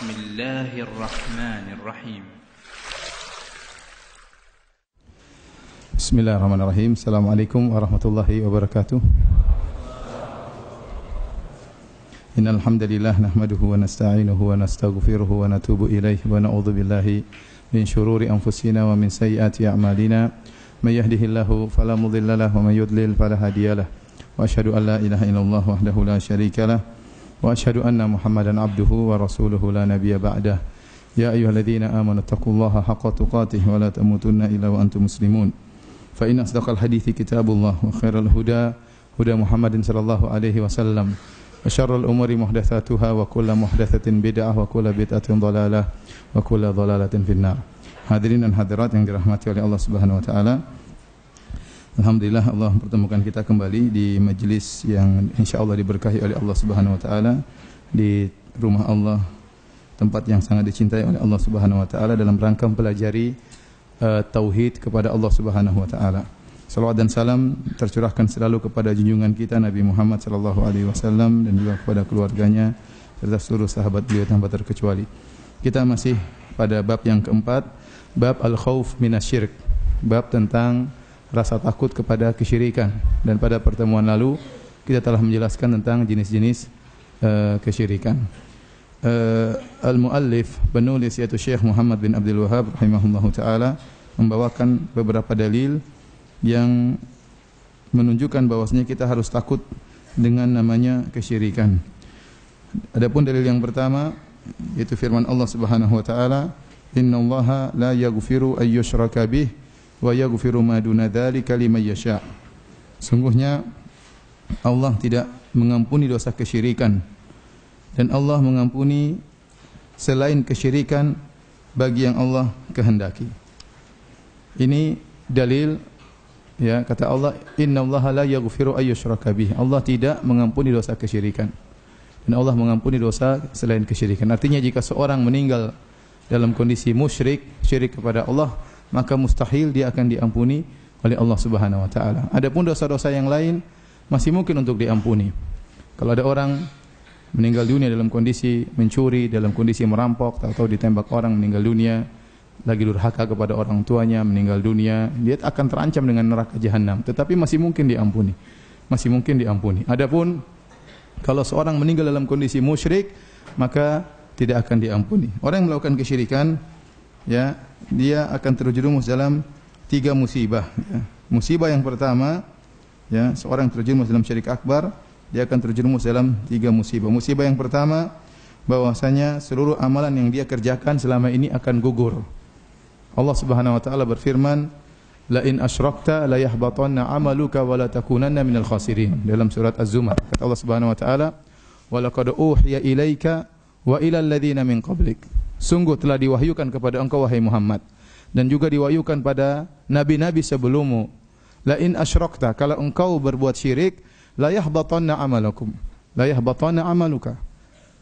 بسم الله الرحمن الرحيم بسم الله الرحمن الرحيم. السلام عليكم ورحمة الله وبركاته. إن الحمد لله نحمده ونستعينه ونستغفره ونتوب إليه ونعوذ بالله من شرور أنفسنا ومن سيئات أعمالنا من يهده الله فلا مضل له ومن يضلل فلا هادي له وأشهد أن لا إله إلا الله وحده لا شريك له وأشهد أن محمدا عبده ورسوله لا نبي بعده يا أيها الذين آمنوا اتقوا الله حق تقاته ولا تموتن إلا وأنتم مسلمون فإن أصدق الحديث كتاب الله وخير الهدى هدى محمد صلى الله عليه وسلم وشر الأمور محدثاتها وكل محدثة بدعة وكل بدعة ضلالة وكل ضلالة في النار. Hadirin dan hadirat yang dirahmati oleh Allah Subhanahu wa taala. Alhamdulillah Allah mempertemukan kita kembali di majelis yang insyaallah diberkahi oleh Allah Subhanahu wa taala di rumah Allah, tempat yang sangat dicintai oleh Allah Subhanahu wa taala dalam rangka mempelajari tauhid kepada Allah Subhanahu wa taala. Salawat dan salam tercurahkan selalu kepada junjungan kita Nabi Muhammad sallallahu alaihi wasallam dan juga kepada keluarganya serta seluruh sahabat beliau tanpa terkecuali. Kita masih pada bab yang keempat, bab al-khauf minasyirk, bab tentang rasa takut kepada kesyirikan. Dan pada pertemuan lalu kita telah menjelaskan tentang jenis-jenis kesyirikan. Al-muallif penulis yaitu Syekh Muhammad bin Abdul Wahhab rahimahullahu taala membawakan beberapa dalil yang menunjukkan bahwasanya kita harus takut dengan namanya kesyirikan. Adapun dalil yang pertama yaitu firman Allah Subhanahu wa taala, "Innallaha la yaghfiru ay yushraka bih wa yaghfiru ma duna dzalika liman yasha." Sungguhnya Allah tidak mengampuni dosa kesyirikan dan Allah mengampuni selain kesyirikan bagi yang Allah kehendaki. Ini dalil, ya, kata Allah, "Innallaha la yaghfiru ay yushraka bih." Allah tidak mengampuni dosa kesyirikan dan Allah mengampuni dosa selain kesyirikan. Artinya jika seorang meninggal dalam kondisi musyrik, syirik kepada Allah, maka mustahil dia akan diampuni oleh Allah Subhanahu wa taala. Adapun dosa-dosa yang lain masih mungkin untuk diampuni. Kalau ada orang meninggal dunia dalam kondisi mencuri, dalam kondisi merampok, atau ditembak orang meninggal dunia, lagi durhaka kepada orang tuanya meninggal dunia, dia akan terancam dengan neraka jahanam, tetapi masih mungkin diampuni. Masih mungkin diampuni. Adapun kalau seorang meninggal dalam kondisi musyrik, maka tidak akan diampuni. Orang yang melakukan kesyirikan, ya, dia akan terjerumus dalam 3 musibah. Ya. Musibah yang pertama, ya, seorang terjerumus dalam syirik akbar, dia akan terjerumus dalam 3 musibah. Musibah yang pertama, bahwasanya seluruh amalan yang dia kerjakan selama ini akan gugur. Allah Subhanahu wa taala berfirman, "La in asyrakta la yahbatanna 'amaluka wa la takunanna minal khasirin." Dalam surat Az-Zumar, kata Allah Subhanahu wa taala, "Wa laqad uhiya ilaika wa ilal ladzina min qablik." Sungguh telah diwahyukan kepada engkau wahai Muhammad dan juga diwahyukan pada nabi-nabi sebelummu. La in asyrakta, kalau engkau berbuat syirik, la yahbatanna 'amalakum. La yahbatanna 'amaluka.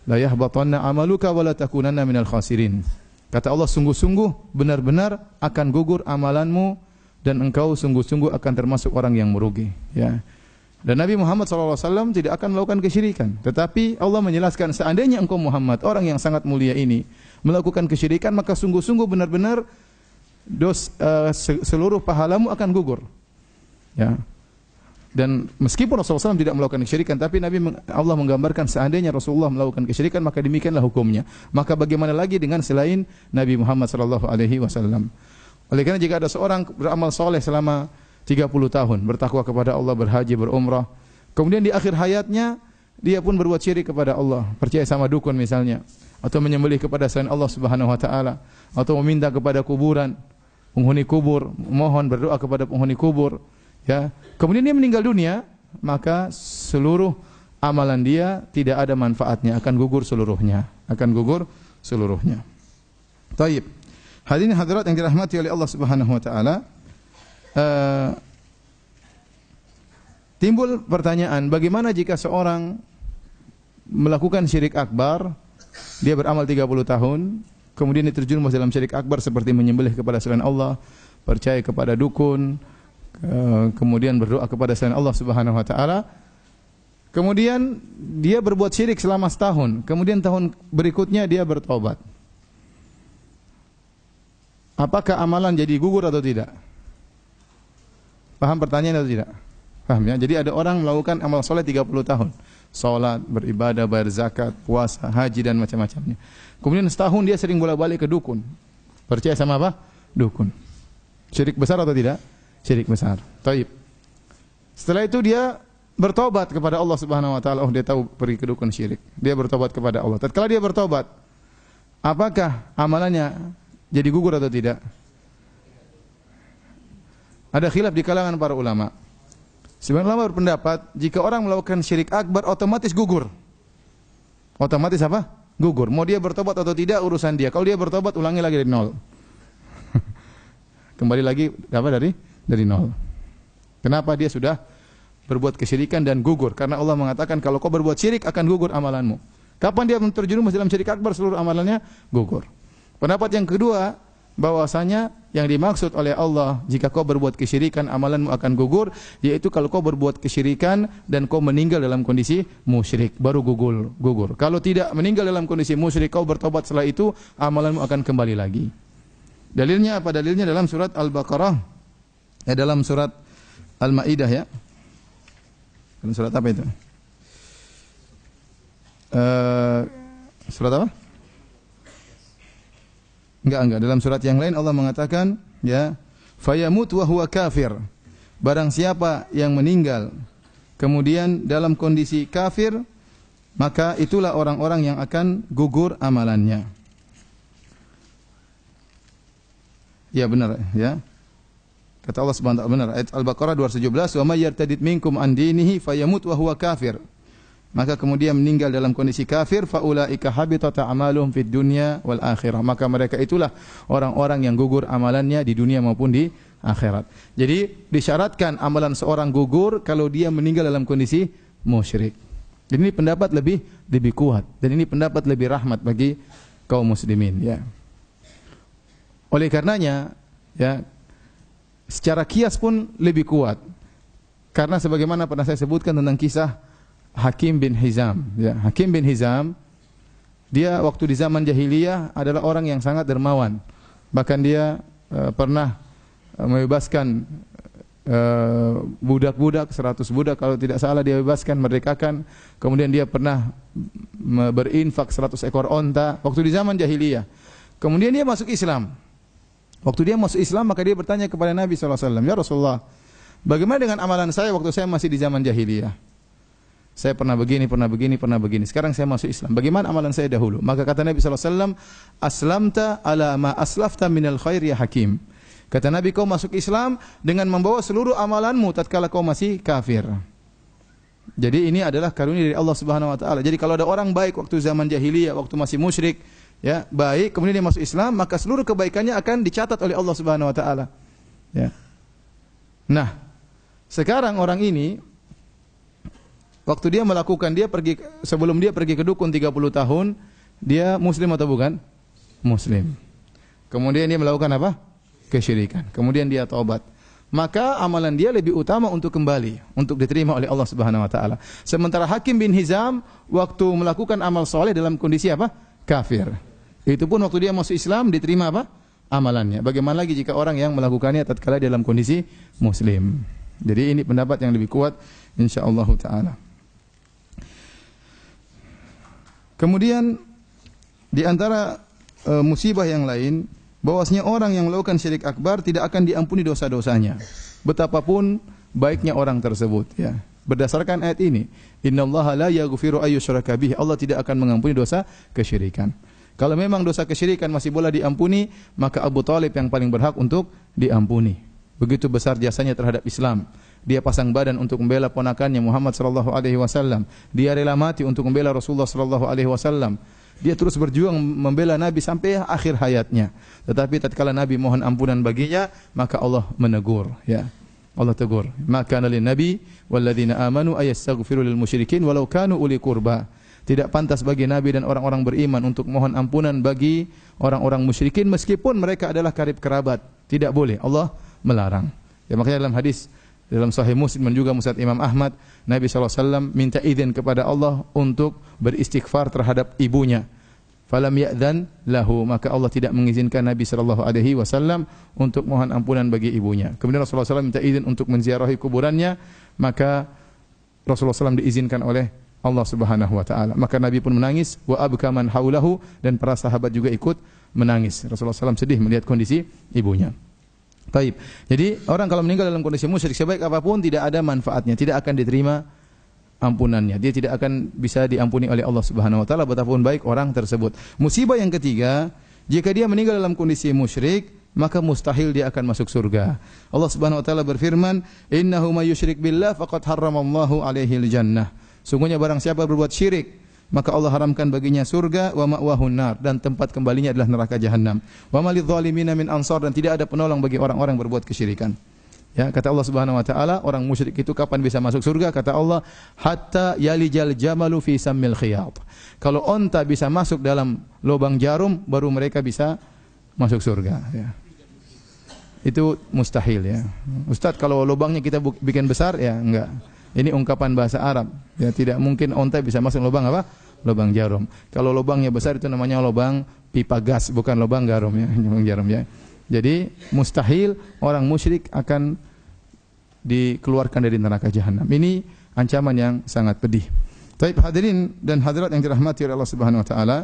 La yahbatanna 'amaluka wa la takunanna minal khasirin. Kata Allah, sungguh-sungguh benar-benar akan gugur amalanmu dan engkau sungguh-sungguh akan termasuk orang yang merugi, ya. Dan Nabi Muhammad SAW tidak akan melakukan kesyirikan. Tetapi Allah menjelaskan, seandainya engkau Muhammad, orang yang sangat mulia ini, melakukan kesyirikan, maka sungguh-sungguh benar-benar seluruh pahalamu akan gugur, ya. Dan meskipun Rasulullah SAW tidak melakukan kesyirikan, tapi Allah menggambarkan seandainya Rasulullah melakukan kesyirikan, maka demikianlah hukumnya. Maka bagaimana lagi dengan selain Nabi Muhammad SAW? Oleh karena jika ada seorang beramal soleh selama 30 tahun, bertakwa kepada Allah, berhaji, berumrah, kemudian di akhir hayatnya dia pun berbuat syirik kepada Allah, percaya sama dukun misalnya, atau menyembelih kepada selain Allah Subhanahu wa taala, atau meminta kepada kuburan, penghuni kubur, mohon berdoa kepada penghuni kubur, ya. Kemudian dia meninggal dunia, maka seluruh amalan dia tidak ada manfaatnya, akan gugur seluruhnya, akan gugur seluruhnya. Taib. Hadirin hadirat yang dirahmati oleh Allah Subhanahu wa taala, timbul pertanyaan, bagaimana jika seorang melakukan syirik akbar, dia beramal 30 tahun, kemudian dia terjerumus dalam syirik akbar seperti menyembelih kepada selain Allah, percaya kepada dukun, kemudian berdoa kepada selain Allah Subhanahu wa taala. Kemudian dia berbuat syirik selama setahun. Kemudian tahun berikutnya dia bertobat. Apakah amalan jadi gugur atau tidak? Paham pertanyaan atau tidak? Paham ya? Jadi ada orang melakukan amal soleh 30 tahun. Salat, beribadah, bayar zakat, puasa, haji dan macam-macamnya. Kemudian setahun dia sering bolak-balik ke dukun. Percaya sama apa? Dukun. Syirik besar atau tidak? Syirik besar. Taib. Setelah itu dia bertobat kepada Allah Subhanahu wa taala. Oh, dia tahu pergi ke dukun syirik. Dia bertobat kepada Allah. Tatkala dia bertobat, apakah amalannya jadi gugur atau tidak? Ada khilaf di kalangan para ulama. Sebagian ulama berpendapat jika orang melakukan syirik akbar otomatis gugur. Otomatis apa? Gugur. Mau dia bertobat atau tidak urusan dia. Kalau dia bertobat ulangi lagi dari nol. Kembali lagi apa dari nol. Kenapa? Dia sudah berbuat kesyirikan dan gugur. Karena Allah mengatakan kalau kau berbuat syirik akan gugur amalanmu. Kapan dia terjerumus dalam syirik akbar seluruh amalannya gugur. Pendapat yang kedua, bahwasanya yang dimaksud oleh Allah jika kau berbuat kesyirikan amalanmu akan gugur, yaitu kalau kau berbuat kesyirikan dan kau meninggal dalam kondisi musyrik baru gugur. Kalau tidak meninggal dalam kondisi musyrik kau bertobat setelah itu amalanmu akan kembali lagi. Dalilnya apa? Dalilnya dalam surat Al-Baqarah, dalam surat Al-Maidah ya. Dalam surat apa itu? Surat apa? Enggak. Dalam surat yang lain Allah mengatakan, ya, fayamut wa huwa kafir. Barang siapa yang meninggal kemudian dalam kondisi kafir, maka itulah orang-orang yang akan gugur amalannya. Ya benar ya. Kata Allah Subhanahu wa taala benar, ayat Al-Baqarah 217, "Wa may yartadid minkum an dinihi fayamut wa huwa kafir." Maka kemudian meninggal dalam kondisi kafir, faulaika habitat a'maluhum fid dunya wal akhirah. Maka mereka itulah orang-orang yang gugur amalannya di dunia maupun di akhirat. Jadi disyaratkan amalan seorang gugur kalau dia meninggal dalam kondisi musyrik. Jadi ini pendapat lebih kuat dan ini pendapat lebih rahmat bagi kaum muslimin ya. Oleh karenanya ya, secara kias pun lebih kuat. Karena sebagaimana pernah saya sebutkan tentang kisah Hakim bin Hizam. Ya, Hakim bin Hizam, dia waktu di zaman jahiliyah adalah orang yang sangat dermawan. Bahkan dia pernah membebaskan budak-budak, 100 budak kalau tidak salah dia bebaskan, merdekakan. Kemudian dia pernah berinfak 100 ekor onta waktu di zaman jahiliyah. Kemudian dia masuk Islam. Waktu dia masuk Islam maka dia bertanya kepada Nabi SAW, "Ya Rasulullah, bagaimana dengan amalan saya waktu saya masih di zaman jahiliyah? Saya pernah begini. Sekarang saya masuk Islam. Bagaimana amalan saya dahulu?" Maka kata Nabi SAW, "Aslamta ala ma aslafta minal khair ya Hakim." Kata Nabi, kau masuk Islam dengan membawa seluruh amalanmu tatkala kau masih kafir. Jadi ini adalah karunia dari Allah Subhanahu wa taala. Jadi kalau ada orang baik waktu zaman jahiliyah, waktu masih musyrik, ya, baik, kemudian dia masuk Islam, maka seluruh kebaikannya akan dicatat oleh Allah Subhanahu wa taala. Ya. Nah, sekarang orang ini waktu dia melakukan, sebelum dia pergi ke dukun 30 tahun, dia muslim atau bukan? Muslim. Kemudian dia melakukan apa? Kesyirikan. Kemudian dia taubat. Maka amalan dia lebih utama untuk kembali, untuk diterima oleh Allah Subhanahu wa taala. Sementara Hakim bin Hizam waktu melakukan amal soleh dalam kondisi apa? Kafir. Itu pun waktu dia masuk Islam diterima apa? Amalannya. Bagaimana lagi jika orang yang melakukannya tatkala dalam kondisi muslim. Jadi ini pendapat yang lebih kuat insyaallah taala. Kemudian di antara musibah yang lain, bahwasanya orang yang melakukan syirik akbar tidak akan diampuni dosa-dosanya, betapapun baiknya orang tersebut. Ya. Berdasarkan ayat ini, innallaha la yaghfiru ayyushraka bih, Allah tidak akan mengampuni dosa kesyirikan. Kalau memang dosa kesyirikan masih boleh diampuni, maka Abu Thalib yang paling berhak untuk diampuni. Begitu besar jasanya terhadap Islam. Dia pasang badan untuk membela ponakannya Muhammad sallallahu alaihi wasallam. Dia rela mati untuk membela Rasulullah sallallahu alaihi wasallam. Dia terus berjuang membela Nabi sampai akhir hayatnya. Tetapi tatkala Nabi mohon ampunan baginya, maka Allah menegur, ya. Allah tegur, "Maka lin nabi walladzina amanu ayastaghfiru lil musyrikin walau kanu uli qurba." Tidak pantas bagi Nabi dan orang-orang beriman untuk mohon ampunan bagi orang-orang musyrikin meskipun mereka adalah karib kerabat. Tidak boleh, Allah melarang. Ya, makanya dalam hadis Dalam Sahih Muslim dan juga Musnad Imam Ahmad, Nabi SAW minta izin kepada Allah untuk beristighfar terhadap ibunya. Falam ya'dzan lahu, maka Allah tidak mengizinkan Nabi SAW untuk mohon ampunan bagi ibunya. Kemudian Rasulullah SAW minta izin untuk menziarahi kuburannya, maka Rasulullah SAW diizinkan oleh Allah Subhanahu wa taala. Maka Nabi pun menangis, wa abka man haulahu, dan para sahabat juga ikut menangis. Rasulullah SAW sedih melihat kondisi ibunya. Baik. Jadi orang kalau meninggal dalam kondisi musyrik, sebaik apapun tidak ada manfaatnya, tidak akan diterima ampunannya. Dia tidak akan bisa diampuni oleh Allah Subhanahu wa taala betapapun baik orang tersebut. Musibah yang ketiga, jika dia meninggal dalam kondisi musyrik, maka mustahil dia akan masuk surga. Allah Subhanahu wa taala berfirman, "Innahu may yusyrik billah faqad harramallahu alaihi al-jannah." Sungguhnya barang siapa berbuat syirik, maka Allah haramkan baginya surga, wa ma'wahun nar, dan tempat kembalinya adalah neraka jahanam. Wa malidh zalimina min ansar, dan tidak ada penolong bagi orang-orang berbuat kesyirikan. Ya, kata Allah Subhanahu wa taala, orang musyrik itu kapan bisa masuk surga? Kata Allah, hatta yalijal jamalu fi sammil khiyat. Kalau onta bisa masuk dalam lubang jarum, baru mereka bisa masuk surga, ya. Itu mustahil, ya. Ustaz, kalau lubangnya kita bikin besar, ya enggak. Ini ungkapan bahasa Arab. Ya, tidak mungkin onta bisa masuk lubang apa? Lubang jarum. Kalau lubangnya besar itu namanya lubang pipa gas, bukan lubang jarum, ya. Lubang jarum, ya. Jadi mustahil orang musyrik akan dikeluarkan dari neraka jahanam. Ini ancaman yang sangat pedih. Baik hadirin dan hadirat yang dirahmati oleh Allah Subhanahu wa taala,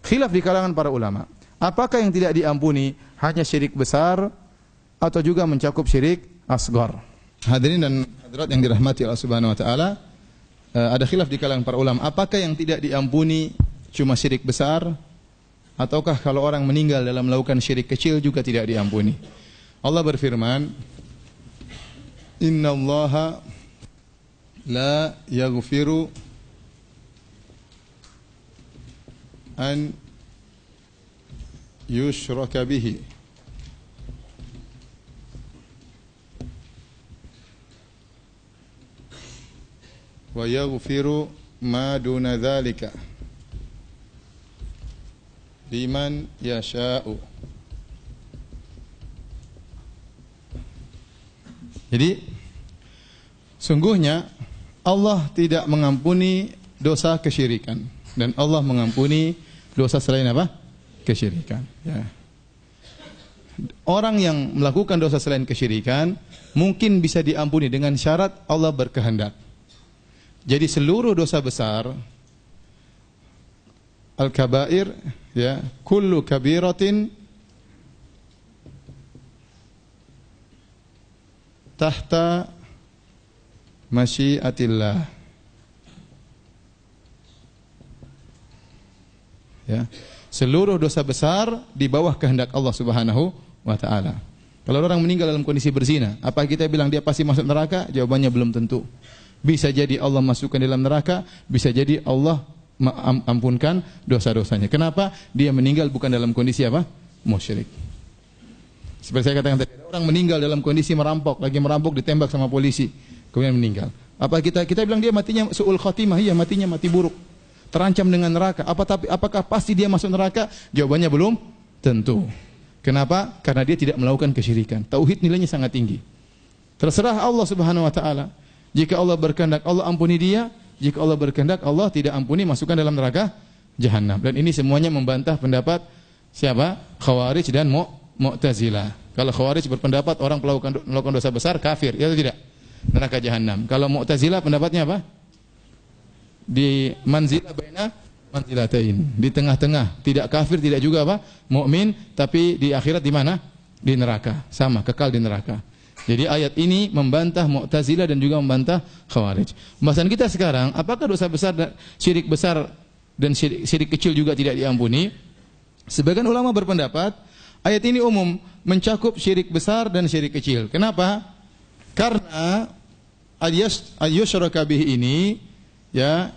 khilaf di kalangan para ulama. Apakah yang tidak diampuni hanya syirik besar atau juga mencakup syirik asghar? Hadirin dan hadirat yang dirahmati Allah Subhanahu wa taala, ada khilaf di kalangan para ulama, apakah yang tidak diampuni cuma syirik besar ataukah kalau orang meninggal dalam melakukan syirik kecil juga tidak diampuni? Allah berfirman, "Innallaha la yaghfiru an yushraka bihi wa yaghfiru ma duna dzalika liman yasha'u." Jadi sungguhnya Allah tidak mengampuni dosa kesyirikan dan Allah mengampuni dosa selain apa? Kesyirikan, ya. Orang yang melakukan dosa selain kesyirikan mungkin bisa diampuni dengan syarat Allah berkehendak. Jadi seluruh dosa besar, al-kabair, ya, kullu kabiratin tahta masyiatillah. Ya. Seluruh dosa besar di bawah kehendak Allah Subhanahu wa taala. Kalau orang meninggal dalam kondisi berzina, apa kita bilang dia pasti masuk neraka? Jawabannya belum tentu. Bisa jadi Allah masukkan dalam neraka, bisa jadi Allah ampunkan dosa-dosanya. Kenapa? Dia meninggal bukan dalam kondisi apa? Musyrik. Seperti saya katakan tadi, orang meninggal dalam kondisi merampok, lagi merampok ditembak sama polisi, kemudian meninggal. Apa kita bilang dia matinya su'ul khatimah? Iya, matinya mati buruk. Terancam dengan neraka. Apakah pasti dia masuk neraka? Jawabannya belum tentu. Kenapa? Karena dia tidak melakukan kesyirikan. Tauhid nilainya sangat tinggi. Terserah Allah Subhanahu wa taala. Jika Allah berkehendak, Allah ampuni dia. Jika Allah berkehendak, Allah tidak ampuni, masukkan dalam neraka jahanam. Dan ini semuanya membantah pendapat siapa? Khawarij dan Mu'tazilah. Kalau Khawarij berpendapat orang melakukan dosa besar kafir, ya atau tidak? Neraka jahanam. Kalau Mu'tazilah pendapatnya apa? Di manzilah baina manzilatain, di tengah-tengah, tidak kafir, tidak juga apa? Mukmin, tapi di akhirat di mana? Di neraka. Sama, kekal di neraka. Jadi ayat ini membantah Mu'tazilah dan juga membantah Khawarij. Pembahasan kita sekarang, apakah dosa besar dan syirik besar dan syirik kecil juga tidak diampuni? Sebagian ulama berpendapat ayat ini umum, mencakup syirik besar dan syirik kecil. Kenapa? Karena al-yushraka bihi ini, ya,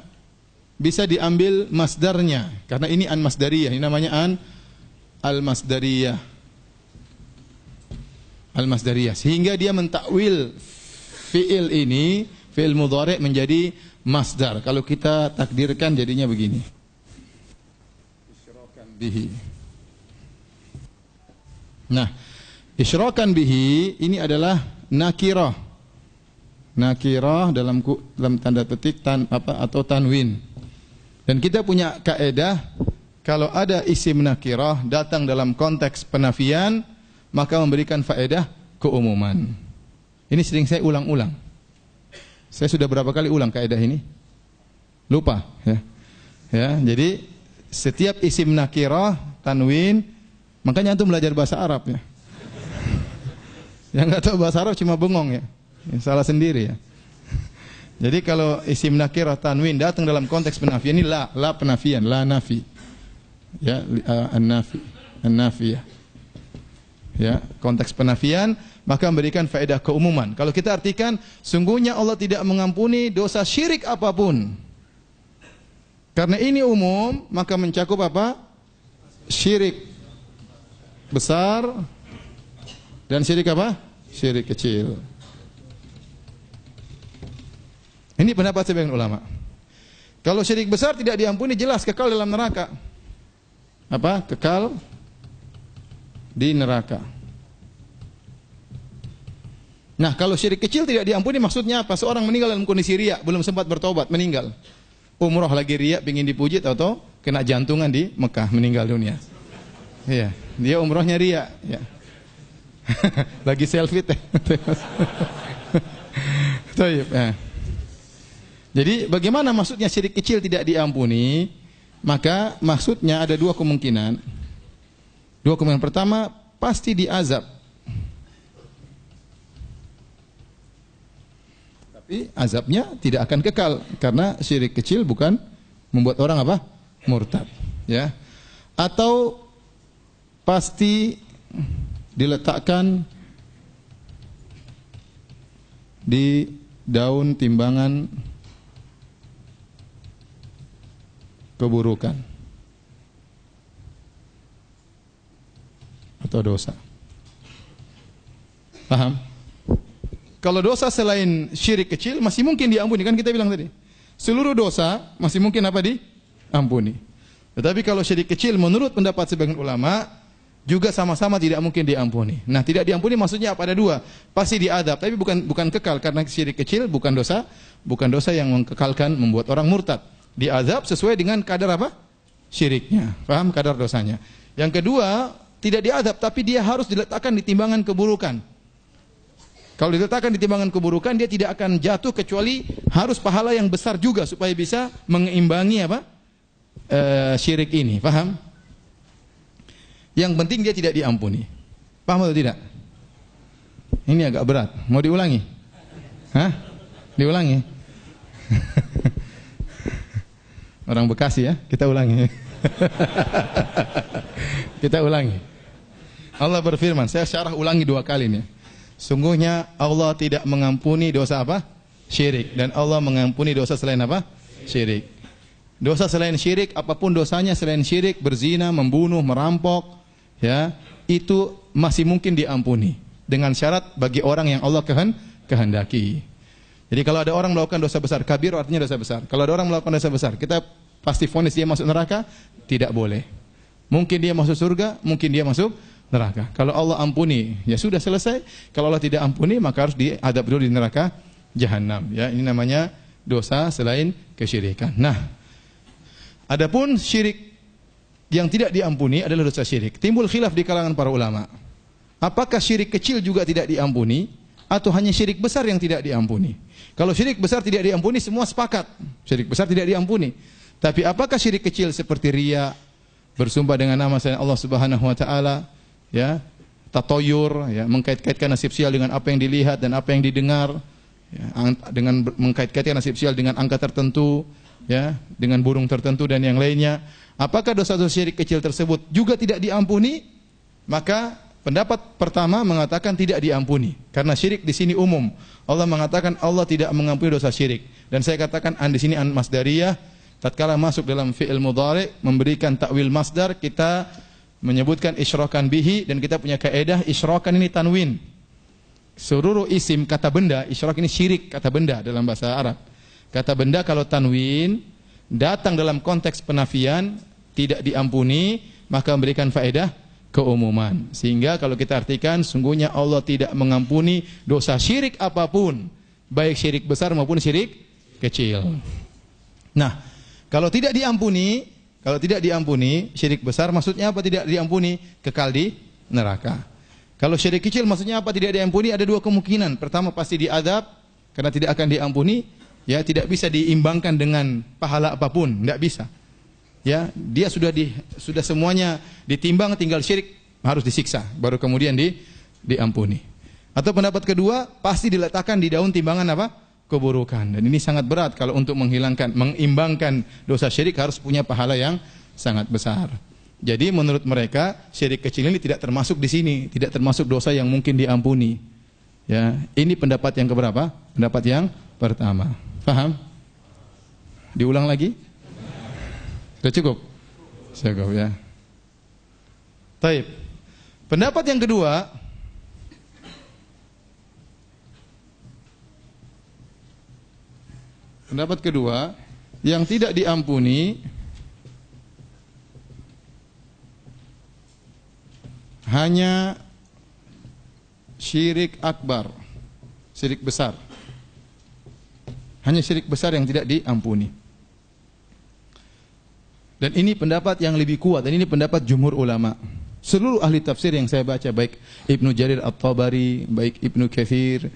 bisa diambil masdarnya. Karena ini an masdariyah, ini namanya an al-masdariyah. Al-masdariyah, sehingga dia mentakwil fi'il ini, fi'il mudhari' menjadi masdar. Kalau kita takdirkan jadinya begini. Isyrakan bihi. Nah, isyrakan bihi ini adalah nakirah nakirah dalam tanda petik atau tanwin. Dan kita punya kaedah kalau ada isim nakirah datang dalam konteks penafian maka memberikan faedah keumuman. Ini sering saya ulang-ulang. Saya sudah berapa kali ulang kaedah ini? Lupa ya. Ya, jadi setiap isim nakirah tanwin, makanya antum belajar bahasa Arab ya. Yang enggak tahu bahasa Arab cuma bengong ya. Salah sendiri ya. Jadi kalau isim nakirah tanwin datang dalam konteks penafian ini la penafian, la nafi. Ya, an-nafi ya. Ya, konteks penafian maka memberikan faedah keumuman. Kalau kita artikan sungguhnya Allah tidak mengampuni dosa syirik apapun. Karena ini umum, maka mencakup apa? Syirik besar dan syirik apa? Syirik kecil. Ini pendapat sebagian ulama. Kalau syirik besar tidak diampuni, jelas kekal dalam neraka. Apa? Kekal di neraka. Nah, kalau syirik kecil tidak diampuni maksudnya apa? Seorang meninggal dalam kondisi riya, belum sempat bertobat, meninggal. Umroh lagi riya, ingin dipuji atau kena jantungan di Mekah, meninggal dunia. Iya, dia umrohnya riya, ya. Lagi selfie teh. Jadi bagaimana maksudnya syirik kecil tidak diampuni? Maka maksudnya ada dua kemungkinan. Dua kemungkinan. Pertama, pasti diazab. Tapi azabnya tidak akan kekal karena syirik kecil bukan membuat orang apa? Murtad, ya. Atau pasti diletakkan di daun timbangan keburukan atau dosa. Paham? Kalau dosa selain syirik kecil masih mungkin diampuni, kan kita bilang tadi. Seluruh dosa masih mungkin apa? Diampuni. Tetapi kalau syirik kecil menurut pendapat sebagian ulama juga sama-sama tidak mungkin diampuni. Nah, tidak diampuni maksudnya apa? Ada dua. Pasti diadab, tapi bukan kekal karena syirik kecil bukan dosa yang mengekalkan membuat orang murtad. Diazab sesuai dengan kadar apa? Syiriknya. Paham kadar dosanya. Yang kedua, tidak diazab tapi dia harus diletakkan di timbangan keburukan. Kalau diletakkan di timbangan keburukan dia tidak akan jatuh kecuali harus pahala yang besar juga supaya bisa mengeimbangi apa? Syirik ini. Paham? Yang penting dia tidak diampuni. Paham atau tidak? Ini agak berat. Mau diulangi? Hah? Diulangi? Orang Bekasi ya, kita ulangi. Kita ulangi. Allah berfirman, saya syarah ulangi dua kali nih. Sungguhnya Allah tidak mengampuni dosa apa? Syirik. Dan Allah mengampuni dosa selain apa? Syirik. Dosa selain syirik, apapun dosanya selain syirik, berzina, membunuh, merampok, ya, itu masih mungkin diampuni. Dengan syarat bagi orang yang Allah kehendaki. Jadi kalau ada orang melakukan dosa besar, kabir artinya dosa besar. Kalau ada orang melakukan dosa besar, kita pasti vonis dia masuk neraka? Tidak boleh. Mungkin dia masuk surga, mungkin dia masuk neraka. Kalau Allah ampuni, ya sudah selesai. Kalau Allah tidak ampuni, maka harus diadab dulu di neraka jahanam. Ya, ini namanya dosa selain kesyirikan. Nah, adapun syirik yang tidak diampuni adalah dosa syirik. Timbul khilaf di kalangan para ulama. Apakah syirik kecil juga tidak diampuni atau hanya syirik besar yang tidak diampuni? Kalau syirik besar tidak diampuni, semua sepakat. Syirik besar tidak diampuni. Tapi apakah syirik kecil seperti riya, bersumpah dengan nama selain Allah Subhanahu wa taala, ya, tatoyur, ya, mengkait-kaitkan nasib sial dengan apa yang dilihat dan apa yang didengar, ya, dengan mengkait-kaitkan nasib sial dengan angka tertentu, ya, dengan burung tertentu dan yang lainnya. Apakah dosa-dosa syirik kecil tersebut juga tidak diampuni? Maka pendapat pertama mengatakan tidak diampuni karena syirik di sini umum. Allah mengatakan Allah tidak mengampuni dosa syirik. Dan saya katakan di sini an masdariyah, tatkala masuk dalam fi'il mudhari memberikan takwil masdar, kita menyebutkan isyrakan bihi dan kita punya kaedah isyrakan ini tanwin. Seluruh isim kata benda, isyrak ini syirik kata benda dalam bahasa Arab. Kata benda kalau tanwin datang dalam konteks penafian tidak diampuni, maka memberikan faedah keumuman. Sehingga kalau kita artikan sungguhnya Allah tidak mengampuni dosa syirik apapun, baik syirik besar maupun syirik kecil. Nah, kalau tidak diampuni syirik besar maksudnya apa tidak diampuni? Kekal di neraka. Kalau syirik kecil maksudnya apa tidak diampuni? Ada dua kemungkinan. Pertama pasti diadab karena tidak akan diampuni, ya, tidak bisa diimbangkan dengan pahala apapun, tidak bisa. Ya, dia sudah semuanya ditimbang, tinggal syirik harus disiksa, baru kemudian diampuni. Atau pendapat kedua, pasti diletakkan di daun timbangan apa? Keburukan. Dan ini sangat berat kalau untuk mengimbangkan dosa syirik harus punya pahala yang sangat besar. Jadi menurut mereka syirik kecil ini tidak termasuk di sini, tidak termasuk dosa yang mungkin diampuni. Ya, ini pendapat yang keberapa? Pendapat yang pertama. Paham? Diulang lagi? Sudah cukup? Cukup ya. Taib. Pendapat yang kedua, yang tidak diampuni hanya syirik akbar, syirik besar. Hanya syirik besar yang tidak diampuni. Dan ini pendapat yang lebih kuat, dan ini pendapat jumhur ulama. Seluruh ahli tafsir yang saya baca, baik Ibnu Jarir At-Tabari, baik Ibnu Katsir,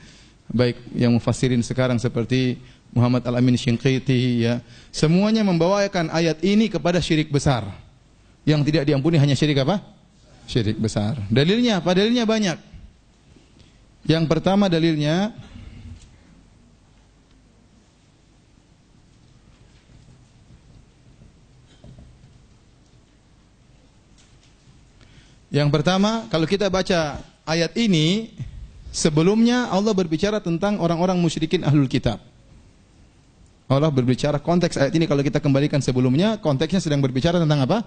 baik yang mufassirin sekarang seperti Muhammad Al-Amin Shinqiti, ya, semuanya membawakan ayat ini kepada syirik besar. Yang tidak diampuni hanya syirik apa? Syirik besar. Dalilnya apa? Dalilnya banyak. Yang pertama dalilnya kalau kita baca ayat ini, sebelumnya Allah berbicara tentang orang-orang musyrikin ahlul kitab. Allah berbicara konteks ayat ini, kalau kita kembalikan sebelumnya, konteksnya sedang berbicara tentang apa?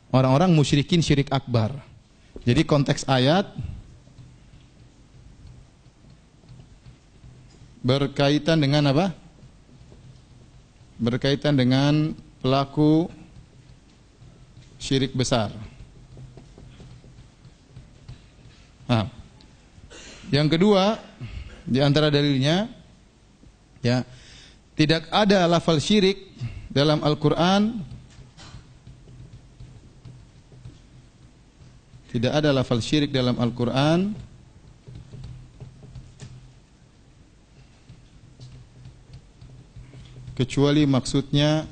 Orang-orang musyrikin syirik akbar. Jadi konteks ayat berkaitan dengan apa? Berkaitan dengan pelaku syirik besar. Nah, yang kedua di antara dalilnya, ya, tidak ada lafal syirik dalam Al-Quran. Tidak ada lafal syirik dalam Al-Quran kecuali maksudnya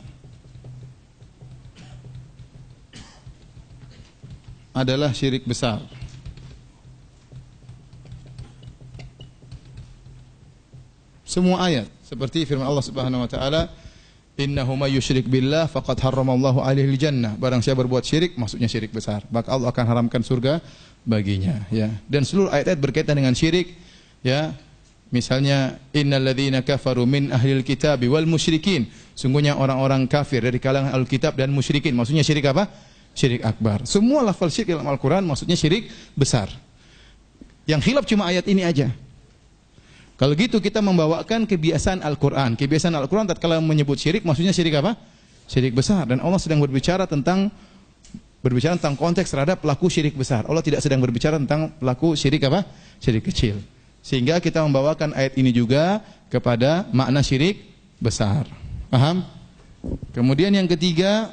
adalah syirik besar. Semua ayat seperti firman Allah Subhanahu wa taala, innahu may yusyrik billah faqad harramallahu alaihi jannah. Barang siapa berbuat syirik, maksudnya syirik besar, maka Allah akan haramkan surga baginya, ya. Dan seluruh ayat-ayat berkaitan dengan syirik, ya. Misalnya innal ladzina kafaru min ahlil kitabi wal musyrikin. Sungguhnya orang-orang kafir dari kalangan ahlul kitab dan musyrikin. Maksudnya syirik apa? Syirik akbar. Semua lafal syirik dalam Al-Qur'an maksudnya syirik besar. Yang khilaf cuma ayat ini aja. Kalau gitu kita membawakan kebiasaan Al-Quran. Kebiasaan Al-Quran tatkala menyebut syirik, maksudnya syirik apa? Syirik besar. Dan Allah sedang berbicara tentang konteks terhadap pelaku syirik besar. Allah tidak sedang berbicara tentang pelaku syirik apa? Syirik kecil. Sehingga kita membawakan ayat ini juga kepada makna syirik besar. Paham? Kemudian yang ketiga,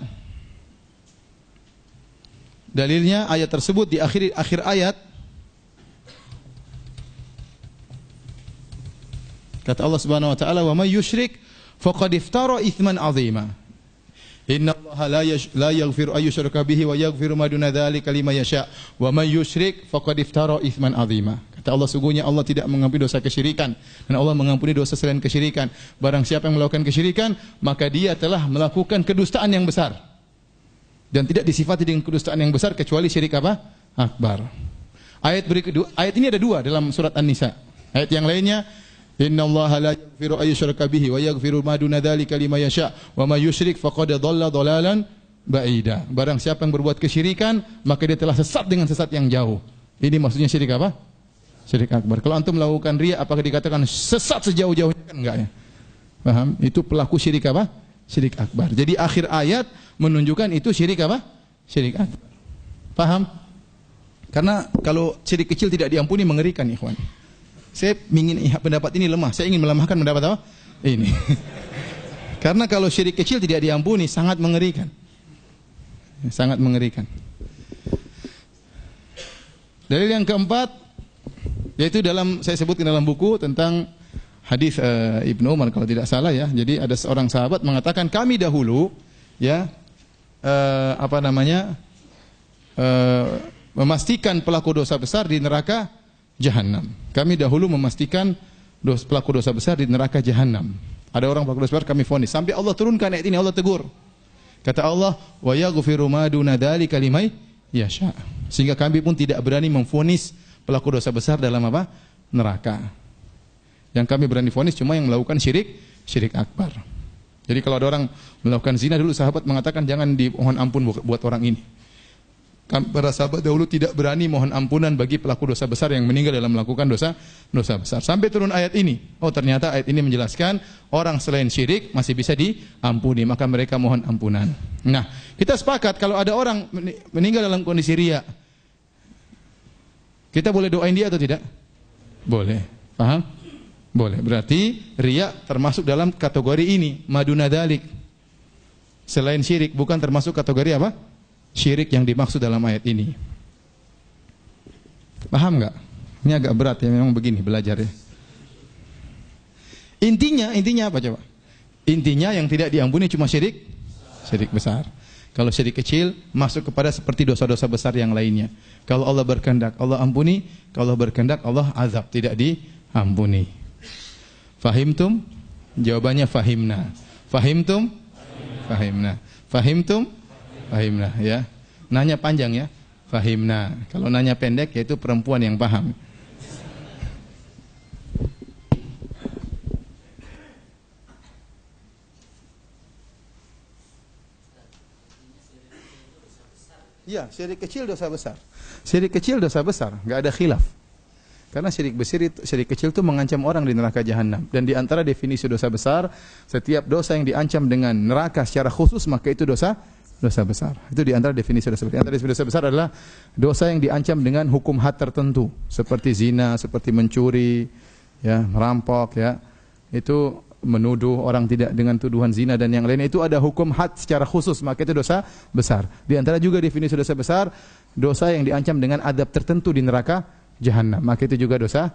dalilnya ayat tersebut di akhir ayat, kata Allah Subhanahu wa taala, "Wa may yusyrik faqad iftara itsman 'azima." Innallaha la yaghfiru ay yushraka bihi wa yaghfiru ma duna dzalika liman yasha. Wa may yusyrik faqad iftara itsman 'azima. Kata Allah, sungguhnya Allah tidak mengampuni dosa kesyirikan, dan Allah mengampuni dosa selain kesyirikan. Barang siapa yang melakukan kesyirikan, maka dia telah melakukan kedustaan yang besar. Dan tidak disifati dengan kedustaan yang besar kecuali syirik apa? Akbar. Ayat ini ada dua dalam surat An-Nisa. Ayat yang lainnya, innallaha la yaghfiru ay yushraka bihi wa yaghfiru ma duna dzalika liman yasha wa may yusyrik faqad dhalla dhalalan ba'ida. Barang siapa yang berbuat kesyirikan, maka dia telah sesat dengan sesat yang jauh. Ini maksudnya syirik apa? Syirik akbar. Kalau antum melakukan riya, apakah dikatakan sesat sejauh-jauhnya? Kan enggak, ya. Paham? Itu pelaku syirik apa? Syirik akbar. Jadi akhir ayat menunjukkan itu syirik apa? Syirik akbar. Paham? Karena kalau syirik kecil tidak diampuni mengerikan, ikhwan. Saya ingin pendapat ini lemah. Saya ingin melemahkan pendapat apa? Ini. Karena kalau syirik kecil tidak diampuni, sangat mengerikan. Sangat mengerikan. Dalil yang keempat, yaitu saya sebutkan dalam buku tentang hadis Ibnu Umar kalau tidak salah ya. Jadi ada seorang sahabat mengatakan kami dahulu ya memastikan pelaku dosa besar di neraka Jahannam. Kami dahulu memastikan pelaku dosa besar di neraka Jahannam. Ada orang pelaku dosa besar kami vonis. Sampai Allah turunkan ayat ini, Allah tegur. Kata Allah, wa yaghfiru ma duna dzalika liman yasha. Sehingga kami pun tidak berani memvonis pelaku dosa besar dalam apa? Neraka. Yang kami berani vonis cuma yang melakukan syirik akbar. Jadi kalau ada orang melakukan zina, dulu sahabat mengatakan jangan dimohon ampun buat orang ini. Para sahabat dahulu tidak berani mohon ampunan bagi pelaku dosa besar yang meninggal dalam melakukan dosa besar. Sampai turun ayat ini. Oh, ternyata ayat ini menjelaskan orang selain syirik masih bisa diampuni, maka mereka mohon ampunan. Nah, kita sepakat kalau ada orang meninggal dalam kondisi riya, kita boleh doain dia atau tidak? Boleh. Paham? Boleh. Berarti riya termasuk dalam kategori ini, maduna dzalik. Selain syirik, bukan termasuk kategori apa? Syirik yang dimaksud dalam ayat ini. Paham enggak? Ini agak berat ya, memang begini belajar ya. Intinya apa coba? Intinya yang tidak diampuni cuma syirik besar. Kalau syirik kecil masuk kepada seperti dosa-dosa besar yang lainnya. Kalau Allah berkehendak Allah ampuni, kalau Allah berkehendak Allah azab, tidak diampuni. Fahimtum? Jawabannya fahimna. Fahimtum? Fahimna. Fahimtum? Fahimna ya. Nanya panjang ya. Fahimna. Kalau nanya pendek yaitu perempuan yang paham. Ya, syirik kecil dosa besar. Syirik kecil dosa besar, enggak ada khilaf. Karena syirik kecil itu mengancam orang di neraka Jahannam. Dan di antara definisi dosa besar, setiap dosa yang diancam dengan neraka secara khusus maka itu dosa besar. Itu di antara definisi dosa besar. Di antara definisi dosa besar adalah dosa yang diancam dengan hukum had tertentu, seperti zina, seperti mencuri, ya, merampok, ya. Itu menuduh orang tidak dengan tuduhan zina dan yang lainnya, itu ada hukum had secara khusus, maka itu dosa besar. Di antara juga definisi dosa besar, dosa yang diancam dengan adab tertentu di neraka Jahannam, maka itu juga dosa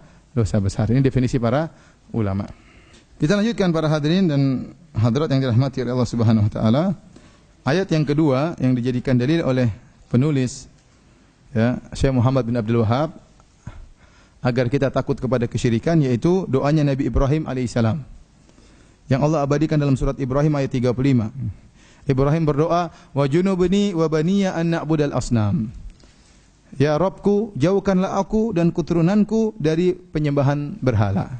besar. Ini definisi para ulama. Kita lanjutkan para hadirin dan hadirat yang dirahmati oleh Allah Subhanahu wa taala. Ayat yang kedua yang dijadikan dalil oleh penulis ya, Syekh Muhammad bin Abdul Wahab agar kita takut kepada kesyirikan, yaitu doanya Nabi Ibrahim alaihissalam yang Allah abadikan dalam surat Ibrahim ayat 35. Ibrahim berdoa, wa junubni wa baniya an na'budal asnam. Ya Rabbku, jauhkanlah aku dan keturunanku dari penyembahan berhala.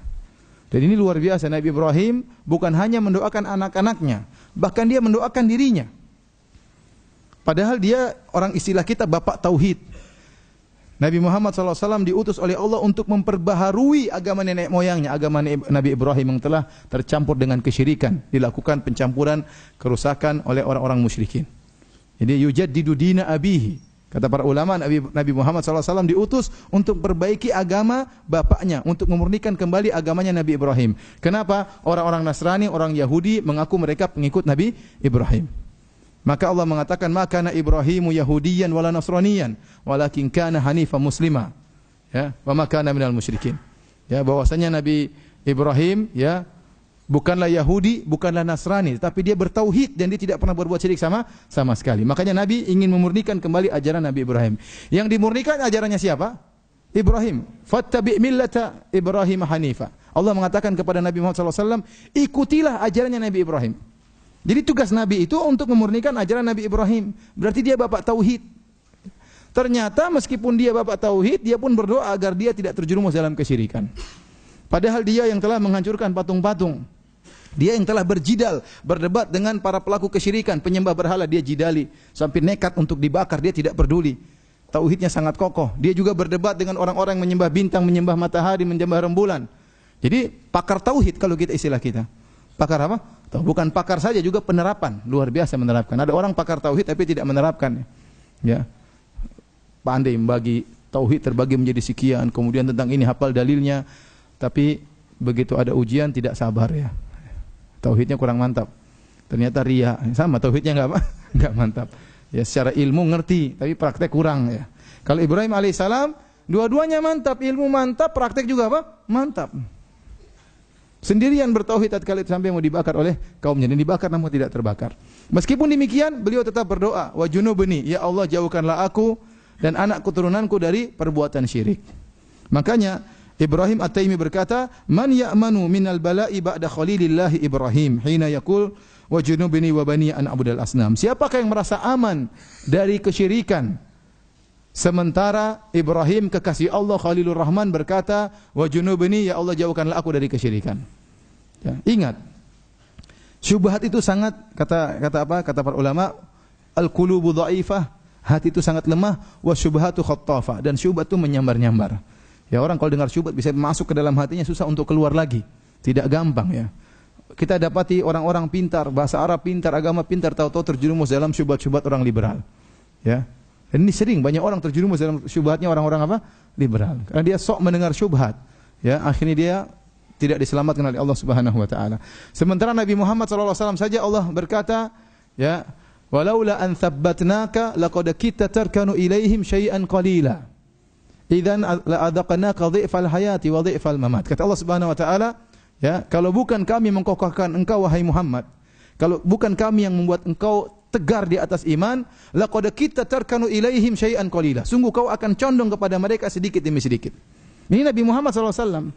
Dan ini luar biasa, Nabi Ibrahim bukan hanya mendoakan anak-anaknya, bahkan dia mendoakan dirinya. Padahal dia orang istilah kita bapak tauhid. Nabi Muhammad SAW diutus oleh Allah untuk memperbaharui agama nenek moyangnya, agama Nabi Ibrahim yang telah tercampur dengan kesyirikan, dilakukan pencampuran, kerusakan oleh orang-orang musyrikin. Jadi yujaddidu dina abihi. Kata para ulama, Nabi Muhammad SAW diutus untuk perbaiki agama bapaknya, untuk memurnikan kembali agamanya Nabi Ibrahim. Kenapa? Orang-orang Nasrani, orang Yahudi mengaku mereka pengikut Nabi Ibrahim. Maka Allah mengatakan, maka kana Ibrahimu Yahudiyan wala Nasraniyan, walakin kana Hanifan Muslima. Ya, wa ma kana minal musyrikin. Ya, bahwasanya Nabi Ibrahim ya bukanlah Yahudi, bukanlah Nasrani, tapi dia bertauhid dan dia tidak pernah berbuat syirik sama sekali. Makanya Nabi ingin memurnikan kembali ajaran Nabi Ibrahim. Yang dimurnikan ajarannya siapa? Ibrahim. Fattabi' millata Ibrahim hanifa. Allah mengatakan kepada Nabi Muhammad SAW, ikutilah ajarannya Nabi Ibrahim. Jadi tugas Nabi itu untuk memurnikan ajaran Nabi Ibrahim. Berarti dia bapak tauhid. Ternyata meskipun dia bapak tauhid, dia pun berdoa agar dia tidak terjerumus dalam kesyirikan. Padahal dia yang telah menghancurkan patung-patung. Dia yang telah berjidal, berdebat dengan para pelaku kesyirikan, penyembah berhala, dia jidali. Sampai nekat untuk dibakar, dia tidak peduli. Tauhidnya sangat kokoh. Dia juga berdebat dengan orang-orang yang menyembah bintang, menyembah matahari, menyembah rembulan. Jadi pakar tauhid kalau kita istilah kita. Pakar apa? Bukan pakar saja, juga penerapan. Luar biasa menerapkan. Ada orang pakar tauhid tapi tidak menerapkan. Ya. Pandai membagi tauhid, terbagi menjadi sekian. Kemudian tentang ini hafal dalilnya. tapi begitu ada ujian tidak sabar ya. Tauhidnya kurang mantap. Ternyata riya, sama tauhidnya enggak apa? Enggak mantap. Ya secara ilmu ngerti, tapi praktek kurang ya. Kalau Ibrahim alaihissalam dua-duanya mantap, ilmu mantap, praktek juga apa? Mantap. Sendirian bertauhid tatkala itu sampai mau dibakar oleh kaumnya, dan dibakar namun tidak terbakar. Meskipun demikian, beliau tetap berdoa, wa junubni, ya Allah jauhkanlah aku dan anak keturunanku dari perbuatan syirik. Makanya Ibrahim At-Taimi berkata, "Man ya'manu minal bala'i ba'da khalilillahi Ibrahim hina yaqul wa junubni wa bani an a'budal asnam." Siapakah yang merasa aman dari kesyirikan? Sementara Ibrahim kekasih Allah Khalilur Rahman berkata, "Wa junubni, ya Allah jauhkanlah aku dari kesyirikan." Ya, ingat. Syubhat itu sangat kata para ulama, al-qulubu dhaifah, hati itu sangat lemah, wa syubhatu khattafa, dan syubhat itu menyambar-nyambar. Ya, orang kalau dengar syubhat bisa masuk ke dalam hatinya, susah untuk keluar lagi. Tidak gampang ya. Kita dapati orang-orang pintar, bahasa Arab pintar, agama pintar, tahu-tahu terjerumus dalam syubhat-syubhat orang liberal. Ya. Dan ini sering banyak orang terjerumus dalam syubhatnya orang-orang apa? Liberal. Karena dia sok mendengar syubhat. Ya, akhirnya dia tidak diselamatkan oleh Allah Subhanahu wa taala. Sementara Nabi Muhammad sallallahu alaihi wasallam saja Allah berkata, ya, "Walaula an tsabbatnaka laqad kitta tarkanu ilaihim syai'an qalila. Idzan la adaqnaka dhi'fal hayati wa dhi'fal mamat." Kata Allah Subhanahu wa taala, ya, kalau bukan kami mengkokohkan engkau wahai Muhammad, kalau bukan kami yang membuat engkau tegar di atas iman, laqad kita tarkanu ilaihim syai'an qalila. Sungguh kau akan condong kepada mereka sedikit demi sedikit. Ini Nabi Muhammad SAW.